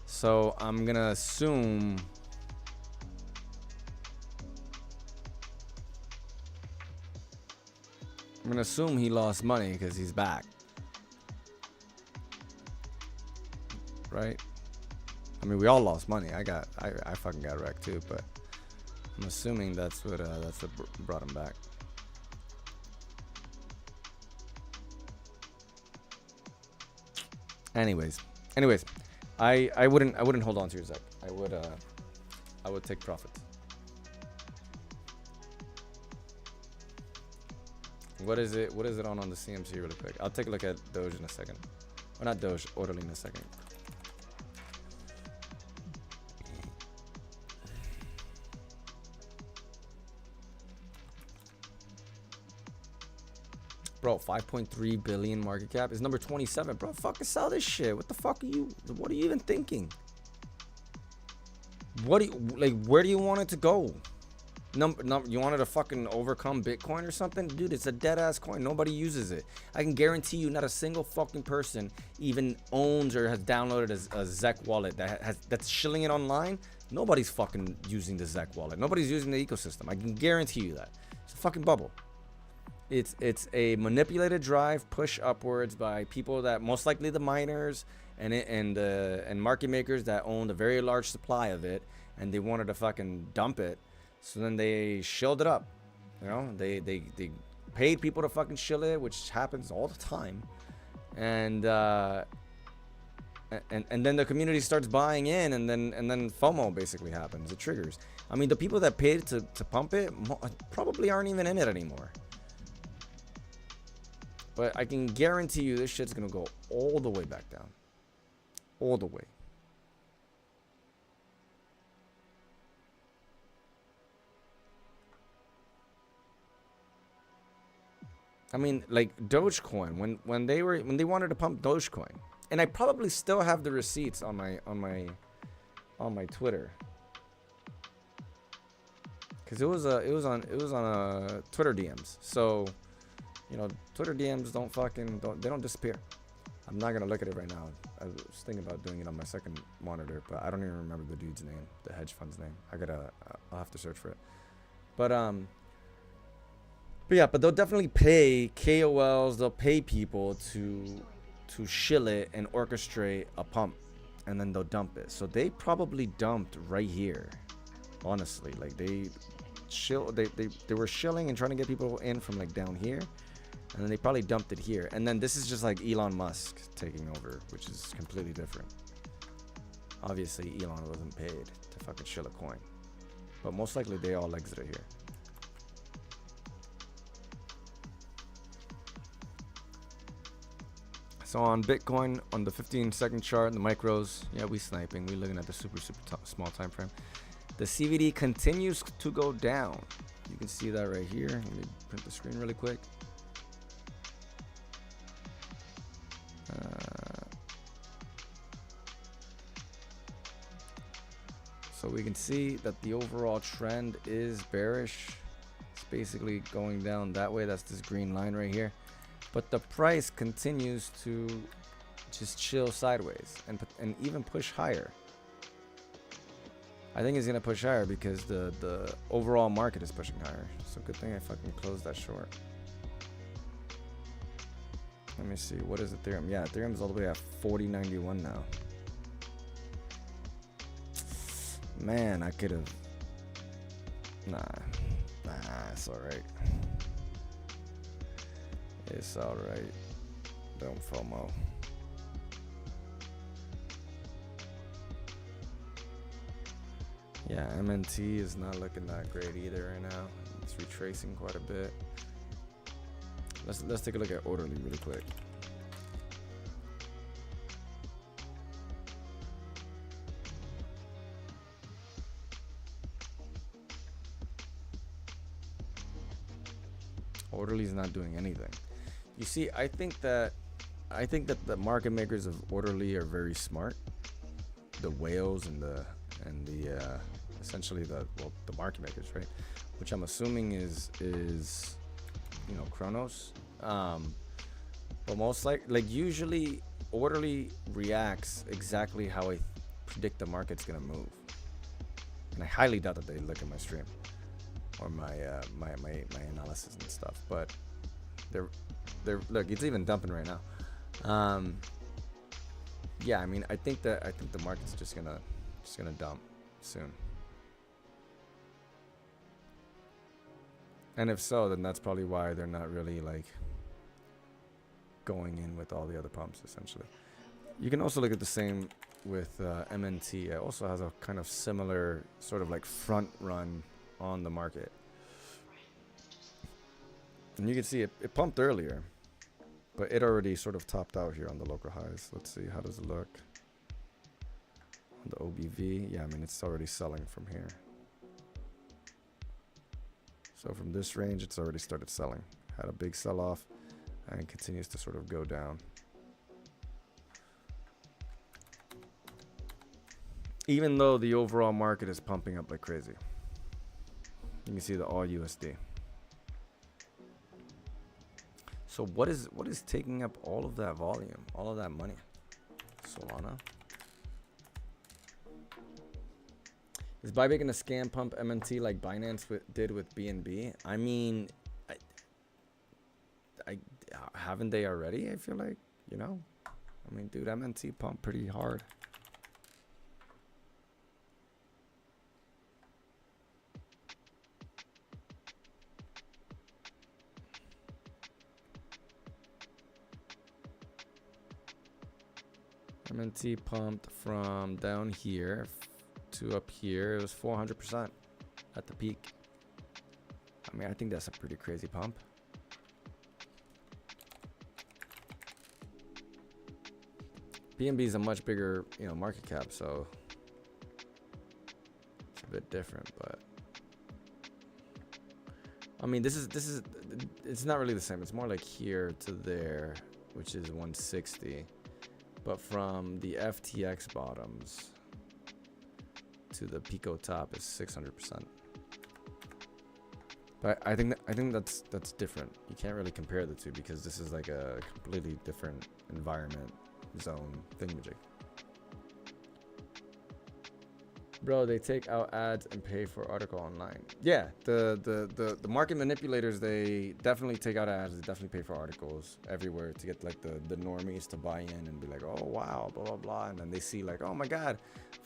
So I'm gonna assume he lost money because he's back, right? I mean, we all lost money. I fucking got wrecked too, but I'm assuming that's what brought him back. Anyways, I wouldn't hold on to your Zek. I would take profits. What is it on the CMC really quick? I'll take a look at Doge in a second. Or not Doge, Orderly in a second. Bro, 5.3 billion market cap is number 27. Bro, fucking sell this shit. What the fuck are you even thinking? Where do you want it to go? You wanted to fucking overcome Bitcoin or something? Dude, it's a dead ass coin. Nobody uses it. I can guarantee you not a single fucking person even owns or has downloaded a Zek wallet that's shilling it online. Nobody's fucking using the Zek wallet. Nobody's using the ecosystem. I can guarantee you that. It's a fucking bubble. It's a manipulated drive push upwards by people that most likely the miners and market makers that owned a very large supply of it, and they wanted to fucking dump it. So then they shilled it up. You know, they paid people to fucking shill it, which happens all the time. And and then the community starts buying in, and then FOMO basically happens. It triggers. I mean, the people that paid to pump it probably aren't even in it anymore. But I can guarantee you this shit's gonna go all the way back down. All the way. I mean, like Dogecoin, when they wanted to pump Dogecoin, and I probably still have the receipts on my Twitter, because it was on Twitter DMs. So, you know, Twitter DMs don't disappear. I'm not gonna look at it right now. I was thinking about doing it on my second monitor, but I don't even remember the dude's name, the hedge fund's name. I'll have to search for it. But yeah, but they'll definitely pay KOLs. They'll pay people to shill it and orchestrate a pump, and then they'll dump it. So they probably dumped right here. Honestly, like they were shilling and trying to get people in from like down here, and then they probably dumped it here. And then this is just like Elon Musk taking over, which is completely different. Obviously, Elon wasn't paid to fucking shill a coin, but most likely they all exited here. So on Bitcoin, on the 15-second chart, the micros, yeah, we sniping. We looking at the super small time frame. The CVD continues to go down. You can see that right here. Let me print the screen really quick. So we can see that the overall trend is bearish. It's basically going down that way. That's this green line right here. But the price continues to just chill sideways and even push higher. I think it's gonna push higher because the overall market is pushing higher. So good thing I fucking closed that short. Let me see, what is Ethereum? Yeah, Ethereum's all the way at 40.91 now. Man, I could have. Nah, it's all right. It's all right. Don't FOMO. Yeah, MNT is not looking that great either right now. It's retracing quite a bit. Let's take a look at Orderly really quick. Orderly is not doing anything. You see, I think that the market makers of Orderly are very smart. The whales and the essentially the market makers, right? Which I'm assuming is you know, Kronos. But most like usually Orderly reacts exactly how I predict the market's gonna move. And I highly doubt that they look at my stream or my analysis and stuff. But they're look, it's even dumping right now. Yeah, I mean, I think the market's just gonna dump soon. And if so, then that's probably why they're not really like going in with all the other pumps, essentially. You can also look at the same with MNT. It also has a kind of similar sort of like front run on the market. And you can see it pumped earlier, but it already sort of topped out here on the local highs. Let's see, how does it look on the OBV? Yeah, I mean, it's already selling from here. So from this range, it's already started selling. Had a big sell-off and continues to sort of go down. Even though the overall market is pumping up like crazy. You can see the all USD. So what is taking up all of that volume, all of that money? Solana. Is Bybit gonna scam pump MNT like Binance did with BNB? I mean, I haven't they already? I feel like, you know. I mean, dude, MNT pumped pretty hard. MNT pumped from down here to up here. It was 400% at the peak. I mean, I think that's a pretty crazy pump. BNB is a much bigger, you know, market cap, so it's a bit different. But I mean, this is it's not really the same. It's more like here to there, which is 160. But from the FTX bottoms to the Pico top is 600%. But I think that's different. You can't really compare the two because this is like a completely different environment, zone, thingamajig. Bro, they take out ads and pay for article online. Yeah, the market manipulators, they definitely take out ads. They definitely pay for articles everywhere to get like the normies to buy in and be like, oh wow, blah blah blah, and then they see like, oh my god,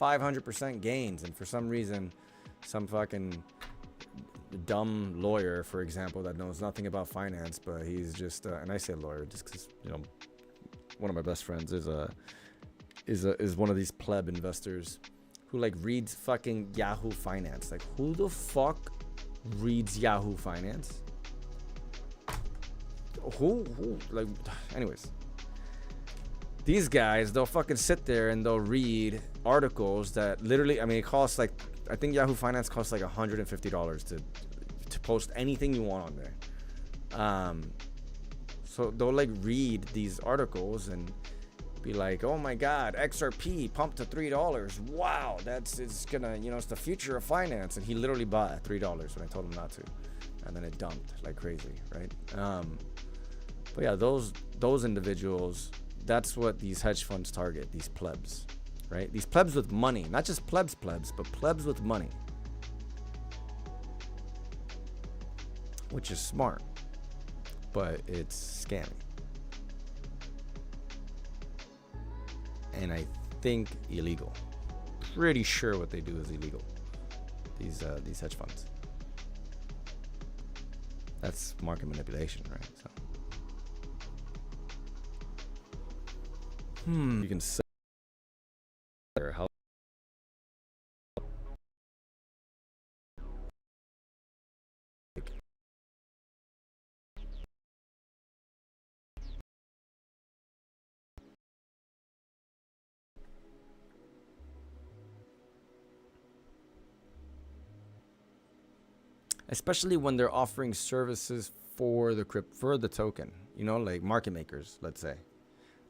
500% gains, and for some reason, some fucking dumb lawyer, for example, that knows nothing about finance, but he's just and I say lawyer just because, you know, one of my best friends is one of these pleb investors who like reads fucking Yahoo Finance. Like, who the fuck reads Yahoo Finance? Who like, anyways, these guys, they'll fucking sit there and they'll read articles that literally, I mean, it costs like, I think Yahoo Finance costs like $150 to post anything you want on there. So they'll like read these articles and be like, oh my god, XRP pumped to $3. Wow, it's gonna, you know, it's the future of finance. And he literally bought at $3 when I told him not to, and then it dumped like crazy, right? But yeah, those individuals, that's what these hedge funds target, these plebs, right? These plebs with money, not just plebs, but plebs with money, which is smart, but it's scammy. And I think illegal. Pretty sure what they do is illegal. These hedge funds. That's market manipulation, right? So, you can say how. Especially when they're offering services for the token, you know, like market makers, let's say.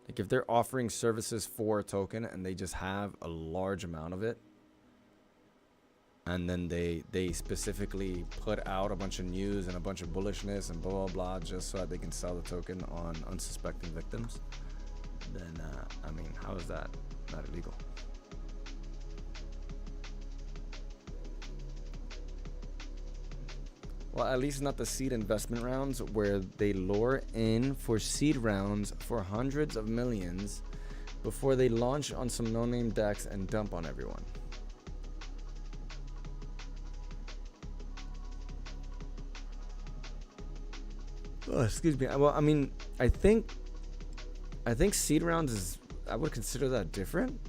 Like if they're offering services for a token and they just have a large amount of it, and then they specifically put out a bunch of news and a bunch of bullishness and blah blah blah just so that they can sell the token on unsuspecting victims, then I mean, how is that not illegal? Well, at least not the seed investment rounds where they lure in for seed rounds for hundreds of millions before they launch on some no-name decks and dump on everyone. Oh, excuse me. Well, I mean, I think seed rounds is, I would consider that different,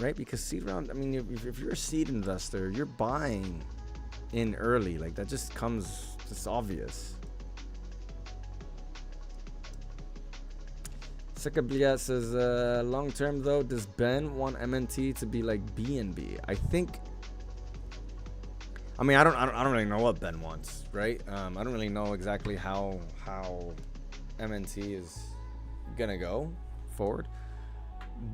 right? Because seed round, I mean, if you're a seed investor, you're buying in early, like that just comes, it's obvious. Sakablia says, long term though, does Ben want MNT to be like BNB? I think, I mean, I don't really know what Ben wants, right? I don't really know exactly how MNT is gonna go forward,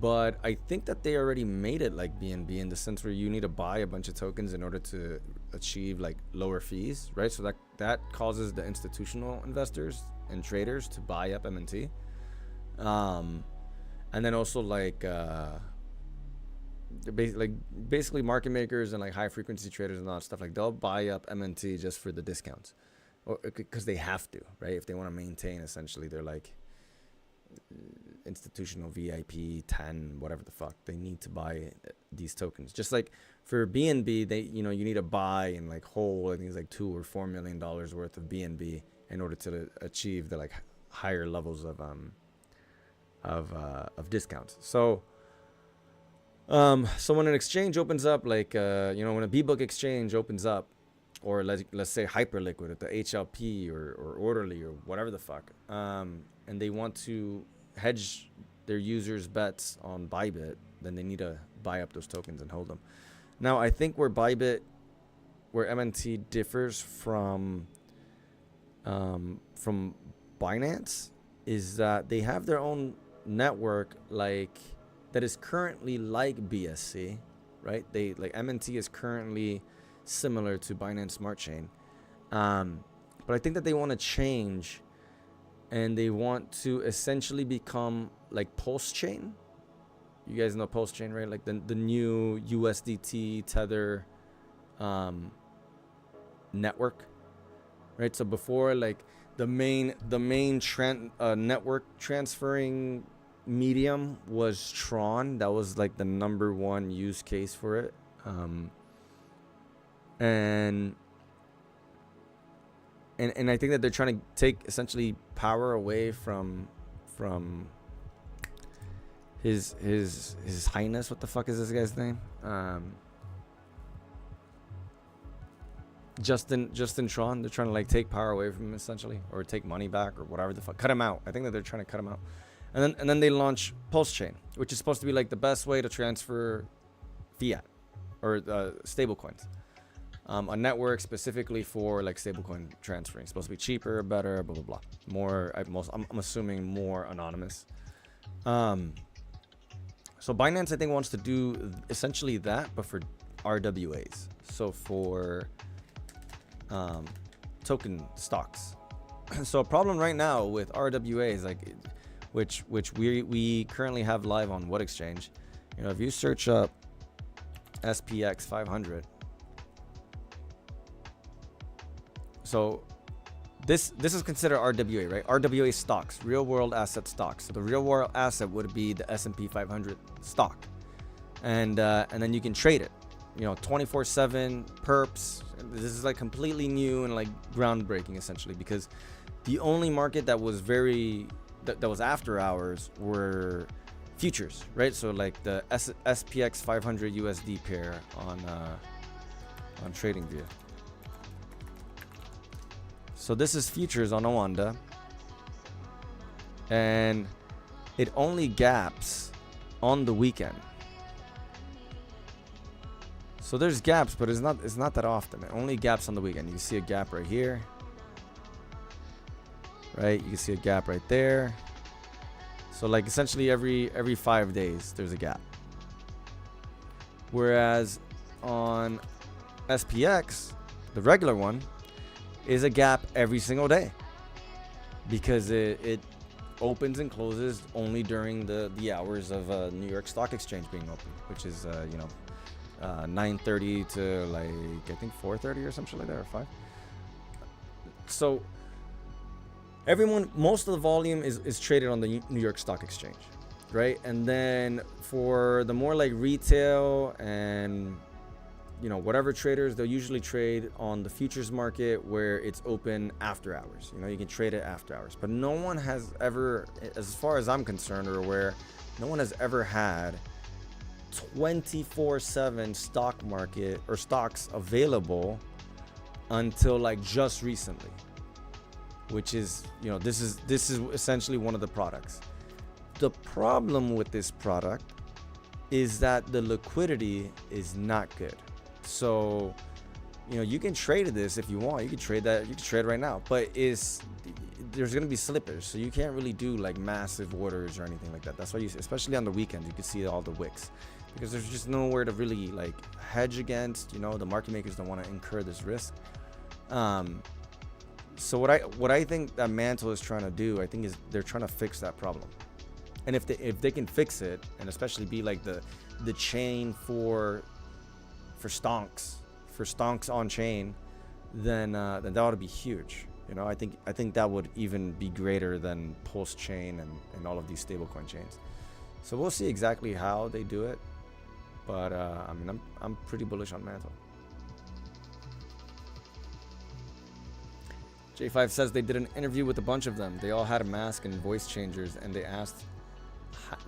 but I think that they already made it like BNB in the sense where you need to buy a bunch of tokens in order to achieve like lower fees, right? So that causes the institutional investors and traders to buy up MNT, and then also like basically market makers and like high frequency traders and all that stuff, like they'll buy up MNT just for the discounts, or because they have to, right? If they want to maintain, essentially, they're like institutional VIP 10, whatever the fuck, they need to buy these tokens. Just like for BNB, they, you know, you need to buy and like hold, I think it's like $2 or $4 million worth of BNB in order to achieve the like higher levels of discounts. So So when an exchange opens up, like when a B-Book exchange opens up, or let's say Hyperliquid at the HLP or Orderly or whatever the fuck, and they want to hedge their users' bets on Bybit, then they need to buy up those tokens and hold them. Now, I think where MNT differs from Binance is that they have their own network that is currently like BSC, right? MNT is currently similar to Binance Smart Chain, but I think that they want to change, and they want to essentially become like Pulse Chain. You guys know Pulse Chain, right? Like the new USDT Tether network, right? So before, like the main network transferring medium was Tron. That was like the #1 use case for it. And I think that they're trying to take essentially power away from his highness. What the fuck is this guy's name? Justin Tron. They're trying to like take power away from him essentially, or take money back, or whatever the fuck. Cut him out. I think that they're trying to cut him out. And then they launch Pulse Chain, which is supposed to be like the best way to transfer fiat or stable coins. A network specifically for like stablecoin transferring. It's supposed to be cheaper, better, blah blah blah. More, I'm assuming more anonymous. So Binance, I think, wants to do essentially that, but for RWAs. So for token stocks. So a problem right now with RWAs, like which we currently have live on what exchange? You know, if you search up SPX 500. So this is considered RWA, right? RWA stocks, real world asset stocks. So the real world asset would be the S&P 500 stock, and then you can trade it, 24/7 perps. This is like completely new and like groundbreaking essentially, because the only market that was that was after hours were futures, right? So like the SPX 500 USD pair on TradingView. So this is futures on Oanda, and it only gaps on the weekend. So there's gaps, but it's not that often. It only gaps on the weekend. You can see a gap right here, right? You can see a gap right there. So like essentially every 5 days there's a gap. Whereas on SPX, the regular one, is a gap every single day, because it opens and closes only during the hours of New York Stock Exchange being open, which is 9:30 to like I think 4:30 or something like that, or 5. So most of the volume is traded on the New York Stock Exchange, right? And then for the more like retail and whatever traders, they'll usually trade on the futures market where it's open after hours. You can trade it after hours. But no one has ever, as far as I'm concerned or aware, no one has ever had 24/7 stock market or stocks available until like just recently, which is, this is essentially one of the products. The problem with this product is that the liquidity is not good. So, you can trade this if you want. You can trade that. You can trade right now, but there's going to be slippers, so you can't really do like massive orders or anything like that. That's why especially on the weekends, you can see all the wicks, because there's just nowhere to really like hedge against. The market makers don't want to incur this risk. So what I think that Mantle is trying to do, I think, is they're trying to fix that problem. And if they can fix it, and especially be like the chain for stonks on chain, then that ought to be huge. I think that would even be greater than Pulse Chain and all of these stablecoin chains. So we'll see exactly how they do it, but I'm pretty bullish on Mantle. J5 says they did an interview with a bunch of them. They all had a mask and voice changers, and they asked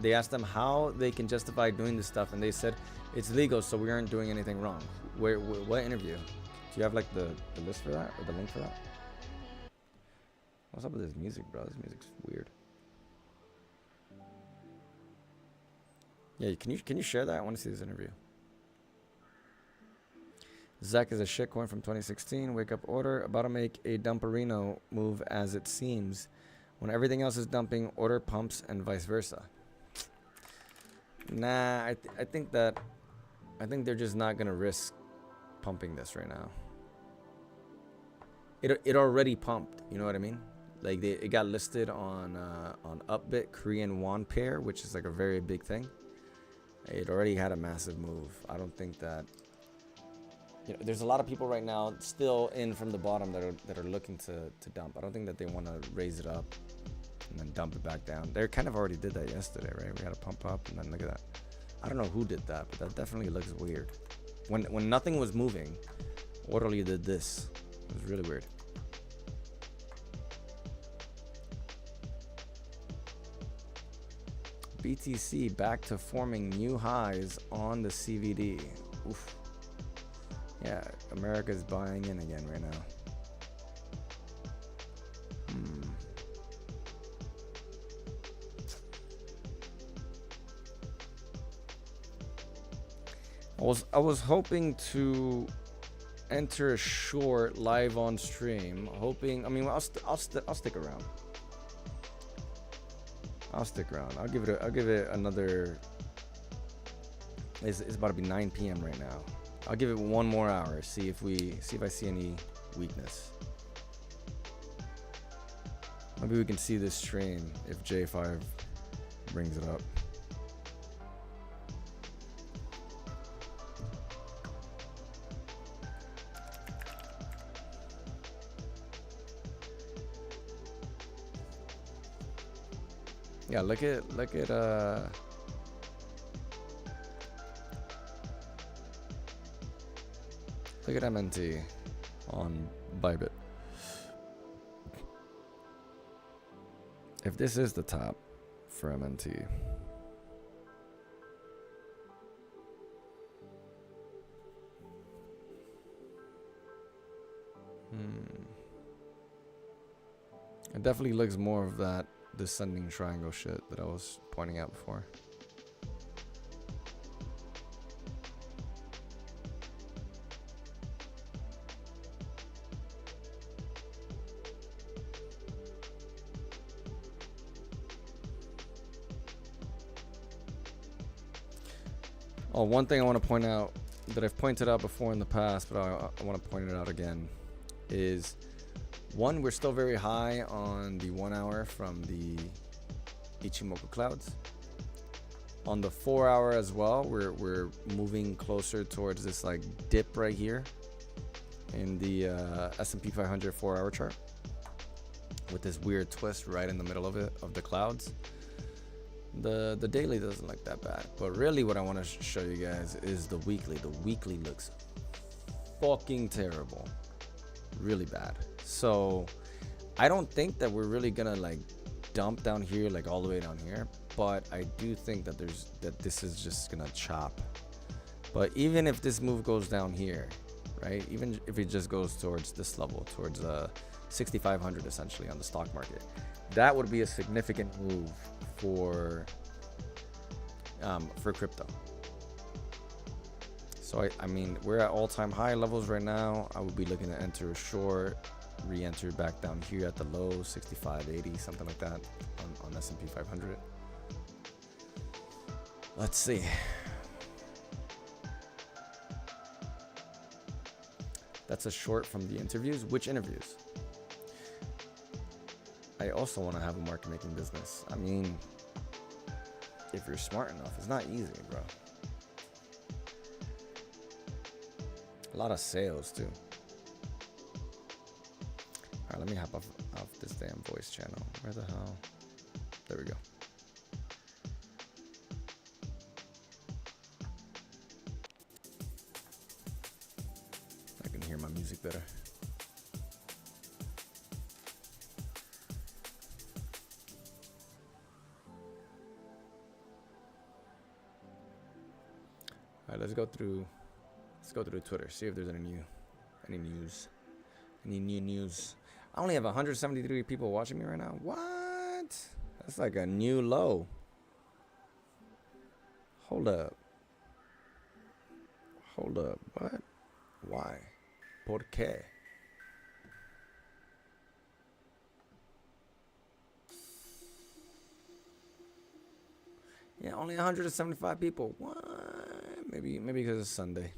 they asked them how they can justify doing this stuff, and they said it's legal, so we aren't doing anything wrong. What interview? Do you have like the list for that or the link for that? What's up with this music, bro? This music's weird. Yeah, can you share that? I want to see this interview. Zach is a shitcoin from 2016. Wake up order. About to make a dumperino move as it seems. When everything else is dumping, order pumps and vice versa. Nah, I think they're just not gonna risk pumping this right now. It already pumped. You know what I mean? Like it got listed on Upbit Korean won pair, which is like a very big thing. It already had a massive move. I don't think that. You know, there's a lot of people right now still in from the bottom that are looking to dump. I don't think that they want to raise it up and then dump it back down. They kind of already did that yesterday, right? We had a pump up and then look at that. I don't know who did that, but that definitely looks weird. When nothing was moving, Orderly did this. It was really weird. BTC back to forming new highs on the CVD. Oof. Yeah, America's buying in again right now. I was hoping to enter a short live on stream. Hoping, I mean, I'll stick around. I'll stick around. I'll give it another. It's about to be 9 p.m. right now. I'll give it one more hour. See if I see any weakness. Maybe we can see this stream if J5 brings it up. Yeah, look at MNT on Bybit. If this is the top for MNT, it definitely looks more of that descending triangle shit that I was pointing out before. Oh, one thing I want to point out that I've pointed out before in the past, but I want to point it out again, is one, we're still very high on the 1 hour from the Ichimoku clouds. On the 4 hour as well, we're moving closer towards this like dip right here in the S&P 500 4 hour chart with this weird twist right in the middle of it, of the clouds. The daily doesn't look that bad, but really what I want to show you guys is the weekly. The weekly looks fucking terrible, really bad. So I don't think that we're really gonna like dump down here, like all the way down here, but I do think that this is just gonna chop. But even if this move goes down here, right, even if it just goes towards this level, towards 6,500 essentially on the stock market, that would be a significant move for crypto. So I mean, we're at all-time high levels right now. I would be looking to enter a short, re-enter back down here at the low, 65.80, something like that on S&P 500. Let's see. That's a short from the interviews. Which interviews? I also want to have a market making business. I mean, if you're smart enough, it's not easy, bro. A lot of sales too. All right, let me hop off this damn voice channel. Where the hell? There we go. I can hear my music better. let's go through Twitter, see if there's any news. Any new news? I only have 173 people watching me right now. What? That's like a new low. Hold up. What? Why? ¿Por qué? Yeah, only 175 people. What? Maybe because it's Sunday.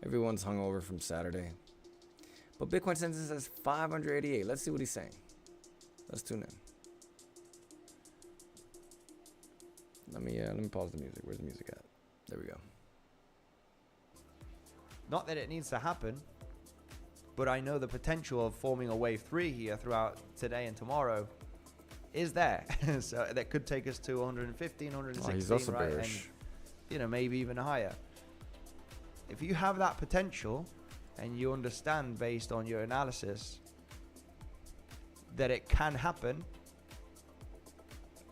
Everyone's hungover from Saturday. But Bitcoin Census says 588. Let's see what he's saying. Let's tune in. Let me pause the music. Where's the music at? There we go. Not that it needs to happen, but I know the potential of forming a wave 3 here throughout today and tomorrow is there. So that could take us to 115, 116, he's also right? bearish. And maybe even higher. If you have that potential and you understand based on your analysis that it can happen,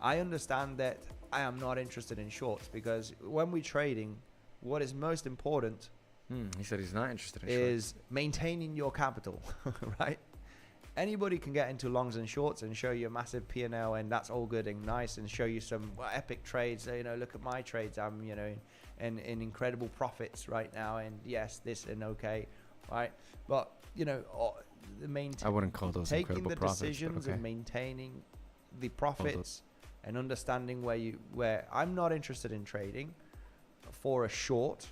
I understand that I am not interested in shorts, because when we're trading, what is most important He said he's not interested in is maintaining your capital, right? Anybody can get into longs and shorts and show you a massive P&L, and that's all good and nice, and show you some epic trades. Look at my trades. I'm, in incredible profits right now, and yes, this and okay, right? But I wouldn't call those taking incredible the profits, decisions okay. and maintaining the profits and understanding where I'm not interested in trading for a short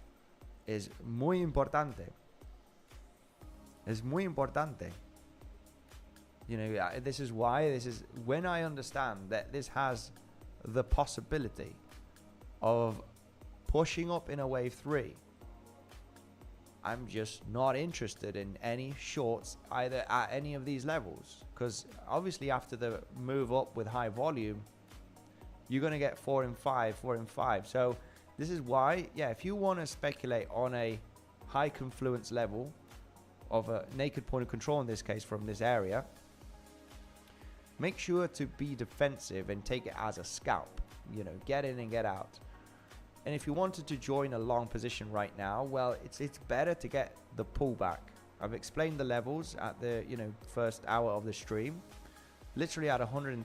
is muy importante. Es muy importante. This is when I understand that this has the possibility of pushing up in a wave 3. I'm just not interested in any shorts either at any of these levels, because obviously after the move up with high volume, you're going to get 4 and 5. So this is why, if you want to speculate on a high confluence level of a naked point of control, in this case from this area, make sure to be defensive and take it as a scalp. Get in and get out. And if you wanted to join a long position right now, well, it's better to get the pullback. I've explained the levels at the first hour of the stream. Literally at 112.2,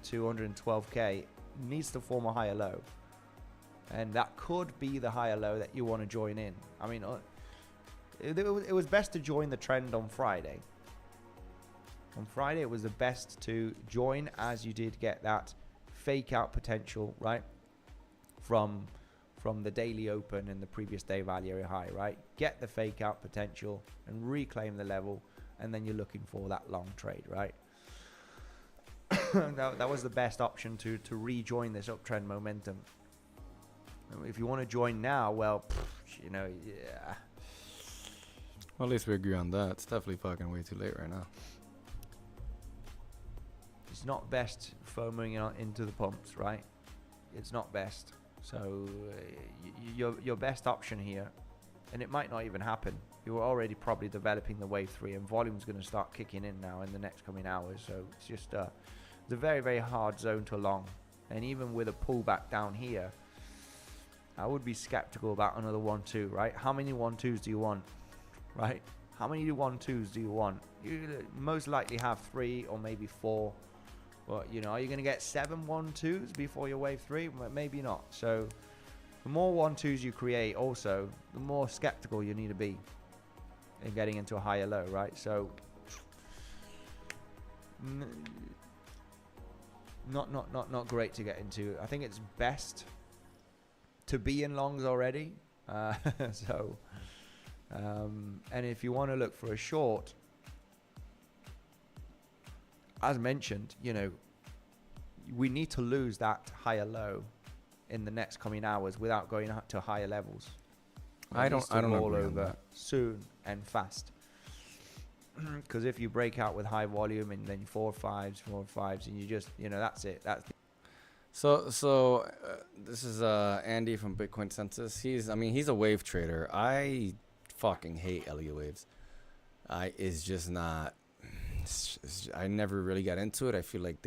112k needs to form a higher low, and that could be the higher low that you want to join in. I mean, it was best to join the trend on Friday. On Friday, it was the best to join, as you did get that fake out potential, right? From the daily open and the previous day value area high, right? Get the fake out potential and reclaim the level, and then you're looking for that long trade, right? that was the best option to rejoin this uptrend momentum. If you want to join now, well, yeah. Well, at least we agree on that. It's definitely fucking way too late right now. It's not best foaming into the pumps, right? It's not best. So your best option here, and it might not even happen. You're already probably developing the wave 3, and volume's going to start kicking in now in the next coming hours. So it's just it's a very, very hard zone to long. And even with a pullback down here, I would be skeptical about another 1-2, right? How many 1-2s do you want, right? How many 1-2s do you want? You most likely have 3 or maybe 4. But, are you going to get 7 1-2s before your wave 3? Maybe not. So the more 1-2s you create also, the more skeptical you need to be in getting into a higher low, right? So not great to get into. I think it's best to be in longs already. And if you want to look for a short, as mentioned, we need to lose that higher low in the next coming hours without going up to higher levels. I don't roll agree on over that. soon and fast. Because if you break out with high volume and then 4-5s, and you just, that's it. So this is Andy from Bitcoin Census. He's a wave trader. I fucking hate Elliott waves. It's just not. I never really got into it. I feel like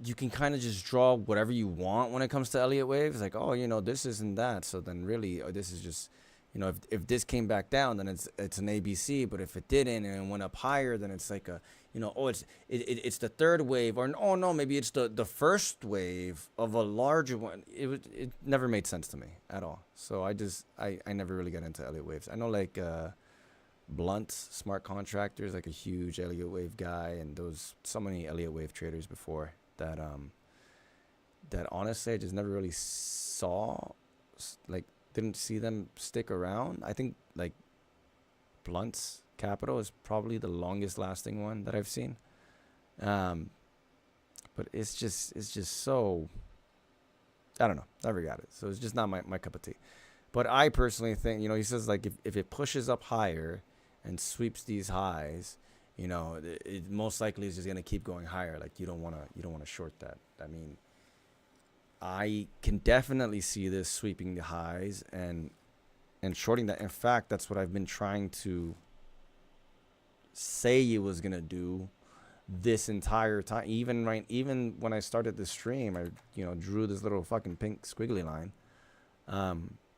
you can kind of just draw whatever you want when it comes to Elliott waves. Like, oh, you know, this isn't that. So then really, this is just, you know, if this came back down, then it's an ABC. But if it didn't and it went up higher, then it's like a, you know, oh, it's the third wave, or oh no, maybe it's the first wave of a larger one. It never made sense to me at all. So I never really got into Elliott waves. I know like Blunt, smart contractors, like a huge Elliott wave guy, and so many Elliott wave traders before that that honestly I just never really saw, like didn't see them stick around. I think like Blunt's Capital is probably the longest lasting one that I've seen. But it's just so, I don't know, never got it. So it's just not my cup of tea. But I personally think, you know, he says like if it pushes up higher and sweeps these highs, you know, it most likely is just gonna keep going higher. Like you don't wanna short that. I mean, I can definitely see this sweeping the highs and shorting that. In fact, that's what I've been trying to say it was gonna do this entire time. Even when I started the stream, I drew this little fucking pink squiggly line,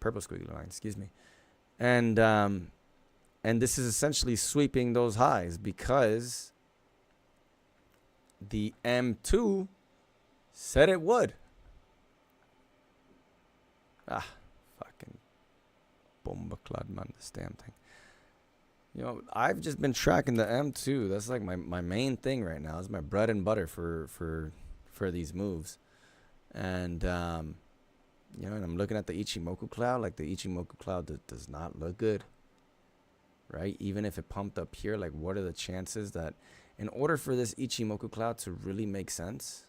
purple squiggly line, excuse me, and this is essentially sweeping those highs because the M2 said it would. Fucking bomba-clad man, this damn thing. You know, I've just been tracking the M2. That's like my main thing right now. It's my bread and butter for these moves. And, you know, and I'm looking at the Ichimoku cloud. Like the Ichimoku cloud does not look good. Right? Even if it pumped up here, like what are the chances that in order for this Ichimoku cloud to really make sense?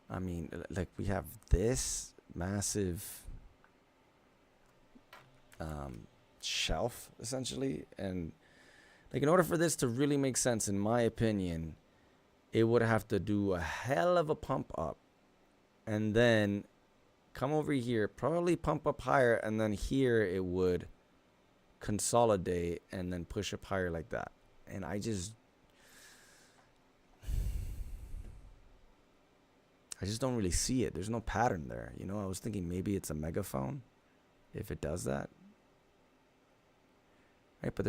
I mean, like we have this massive shelf essentially, and like in order for this to really make sense, in my opinion, it would have to do a hell of a pump up and then come over here, probably pump up higher, and then here it would consolidate and then push up higher like that. And I just don't really see it. There's no pattern there. You know, I was thinking maybe it's a megaphone if it does that. Right, but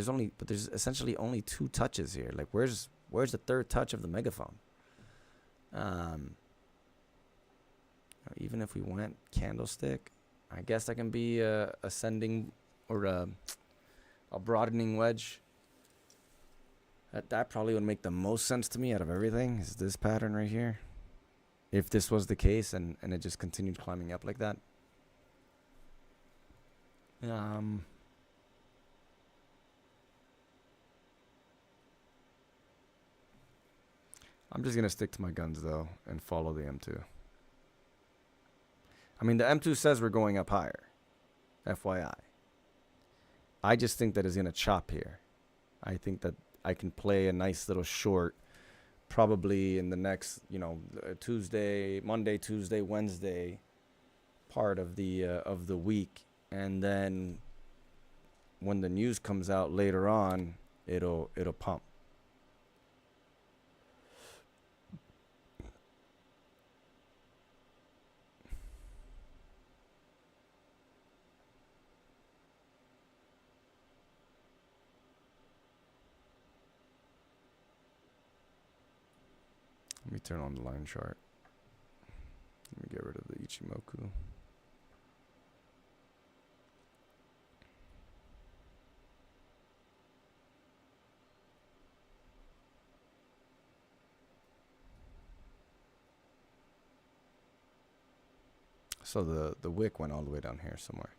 there's essentially only two touches here. Like where's the third touch of the megaphone? Even if we went candlestick, I guess that can be a ascending or a broadening wedge. That probably would make the most sense to me out of everything, is this pattern right here. If this was the case and it just continued climbing up like that. I'm just going to stick to my guns, though, and follow the M2. I mean, the M2 says we're going up higher. FYI. I just think that it's going to chop here. I think that I can play a nice little short probably in the next, Monday, Tuesday, Wednesday part of the week. And then when the news comes out later on, it'll pump. Let me turn on the line chart. Let me get rid of the Ichimoku. So the wick went all the way down here somewhere.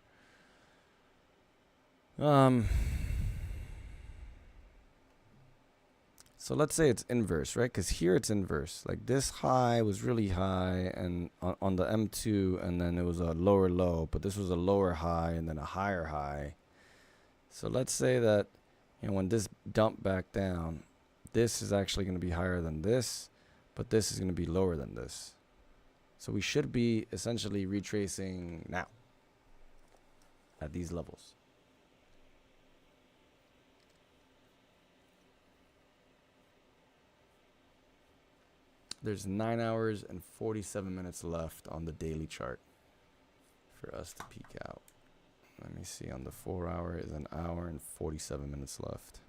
So let's say it's inverse, right? Because here it's inverse. Like this high was really high and on the M2, and then it was a lower low, but this was a lower high and then a higher high. So let's say that, when this dumped back down, this is actually going to be higher than this, but this is going to be lower than this. So we should be essentially retracing now at these levels. there's 9 hours and 47 minutes left on the daily chart for us to peek out. Let me see, on the 4 hour is an hour and 47 minutes left.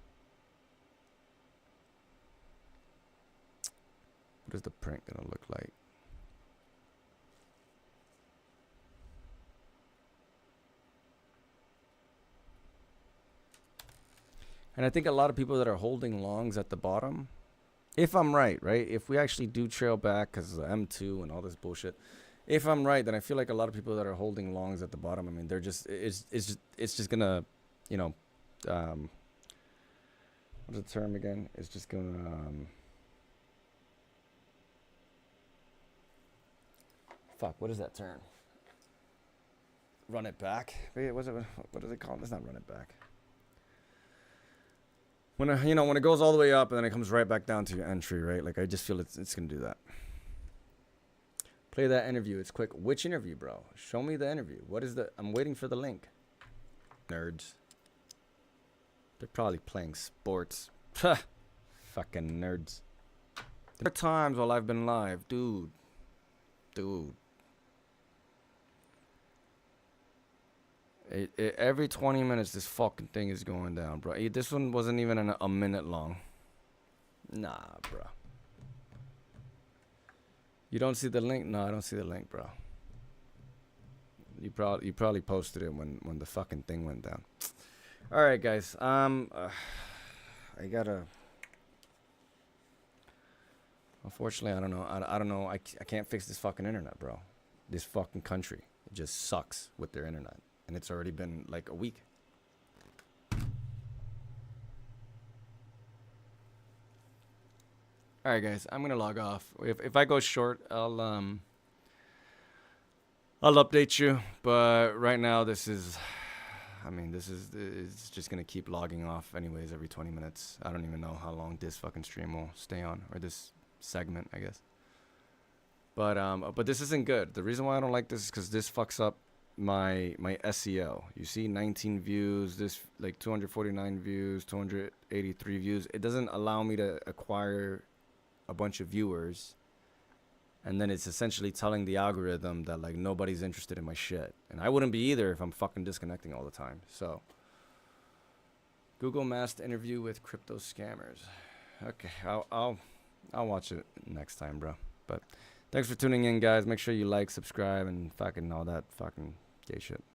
What is the print gonna look like? And I think a lot of people that are holding longs at the bottom, if I'm right, if we actually do trail back because of the M2 and all this bullshit, if I'm right, then I feel like a lot of people that are holding longs at the bottom, I mean, they're just, it's just gonna, you know, what's the term again? It's just gonna, fuck, what is that term? Run it back? Wait, what is it called? Let's not run it back. When when it goes all the way up and then it comes right back down to your entry, right? Like I just feel it's gonna do that. Play that interview. It's quick. Which interview, bro? Show me the interview. What is the? I'm waiting for the link. Nerds. They're probably playing sports. Fucking nerds. There are times while I've been live, dude. Every 20 minutes, this fucking thing is going down, bro. This one wasn't even a minute long. Nah, bro. You don't see the link? No, I don't see the link, bro. You probably posted it when the fucking thing went down. All right, guys. I gotta. Unfortunately, I don't know. I don't know. I can't fix this fucking internet, bro. This fucking country, it just sucks with their internet. And it's already been like a week. All right, guys, I'm gonna log off. If I go short, I'll update you. But right now, it's just gonna keep logging off anyways every 20 minutes. I don't even know how long this fucking stream will stay on, or this segment, I guess. But this isn't good. The reason why I don't like this is because this fucks up my SEO. You see 19 views, this like 249 views, 283 views. It doesn't allow me to acquire a bunch of viewers, and then it's essentially telling the algorithm that like nobody's interested in my shit, and I wouldn't be either if I'm fucking disconnecting all the time. So Google Masked interview with crypto scammers. Okay, I'll watch it next time, bro. But thanks for tuning in, guys. Make sure you like, subscribe, and fucking all that fucking gay shit.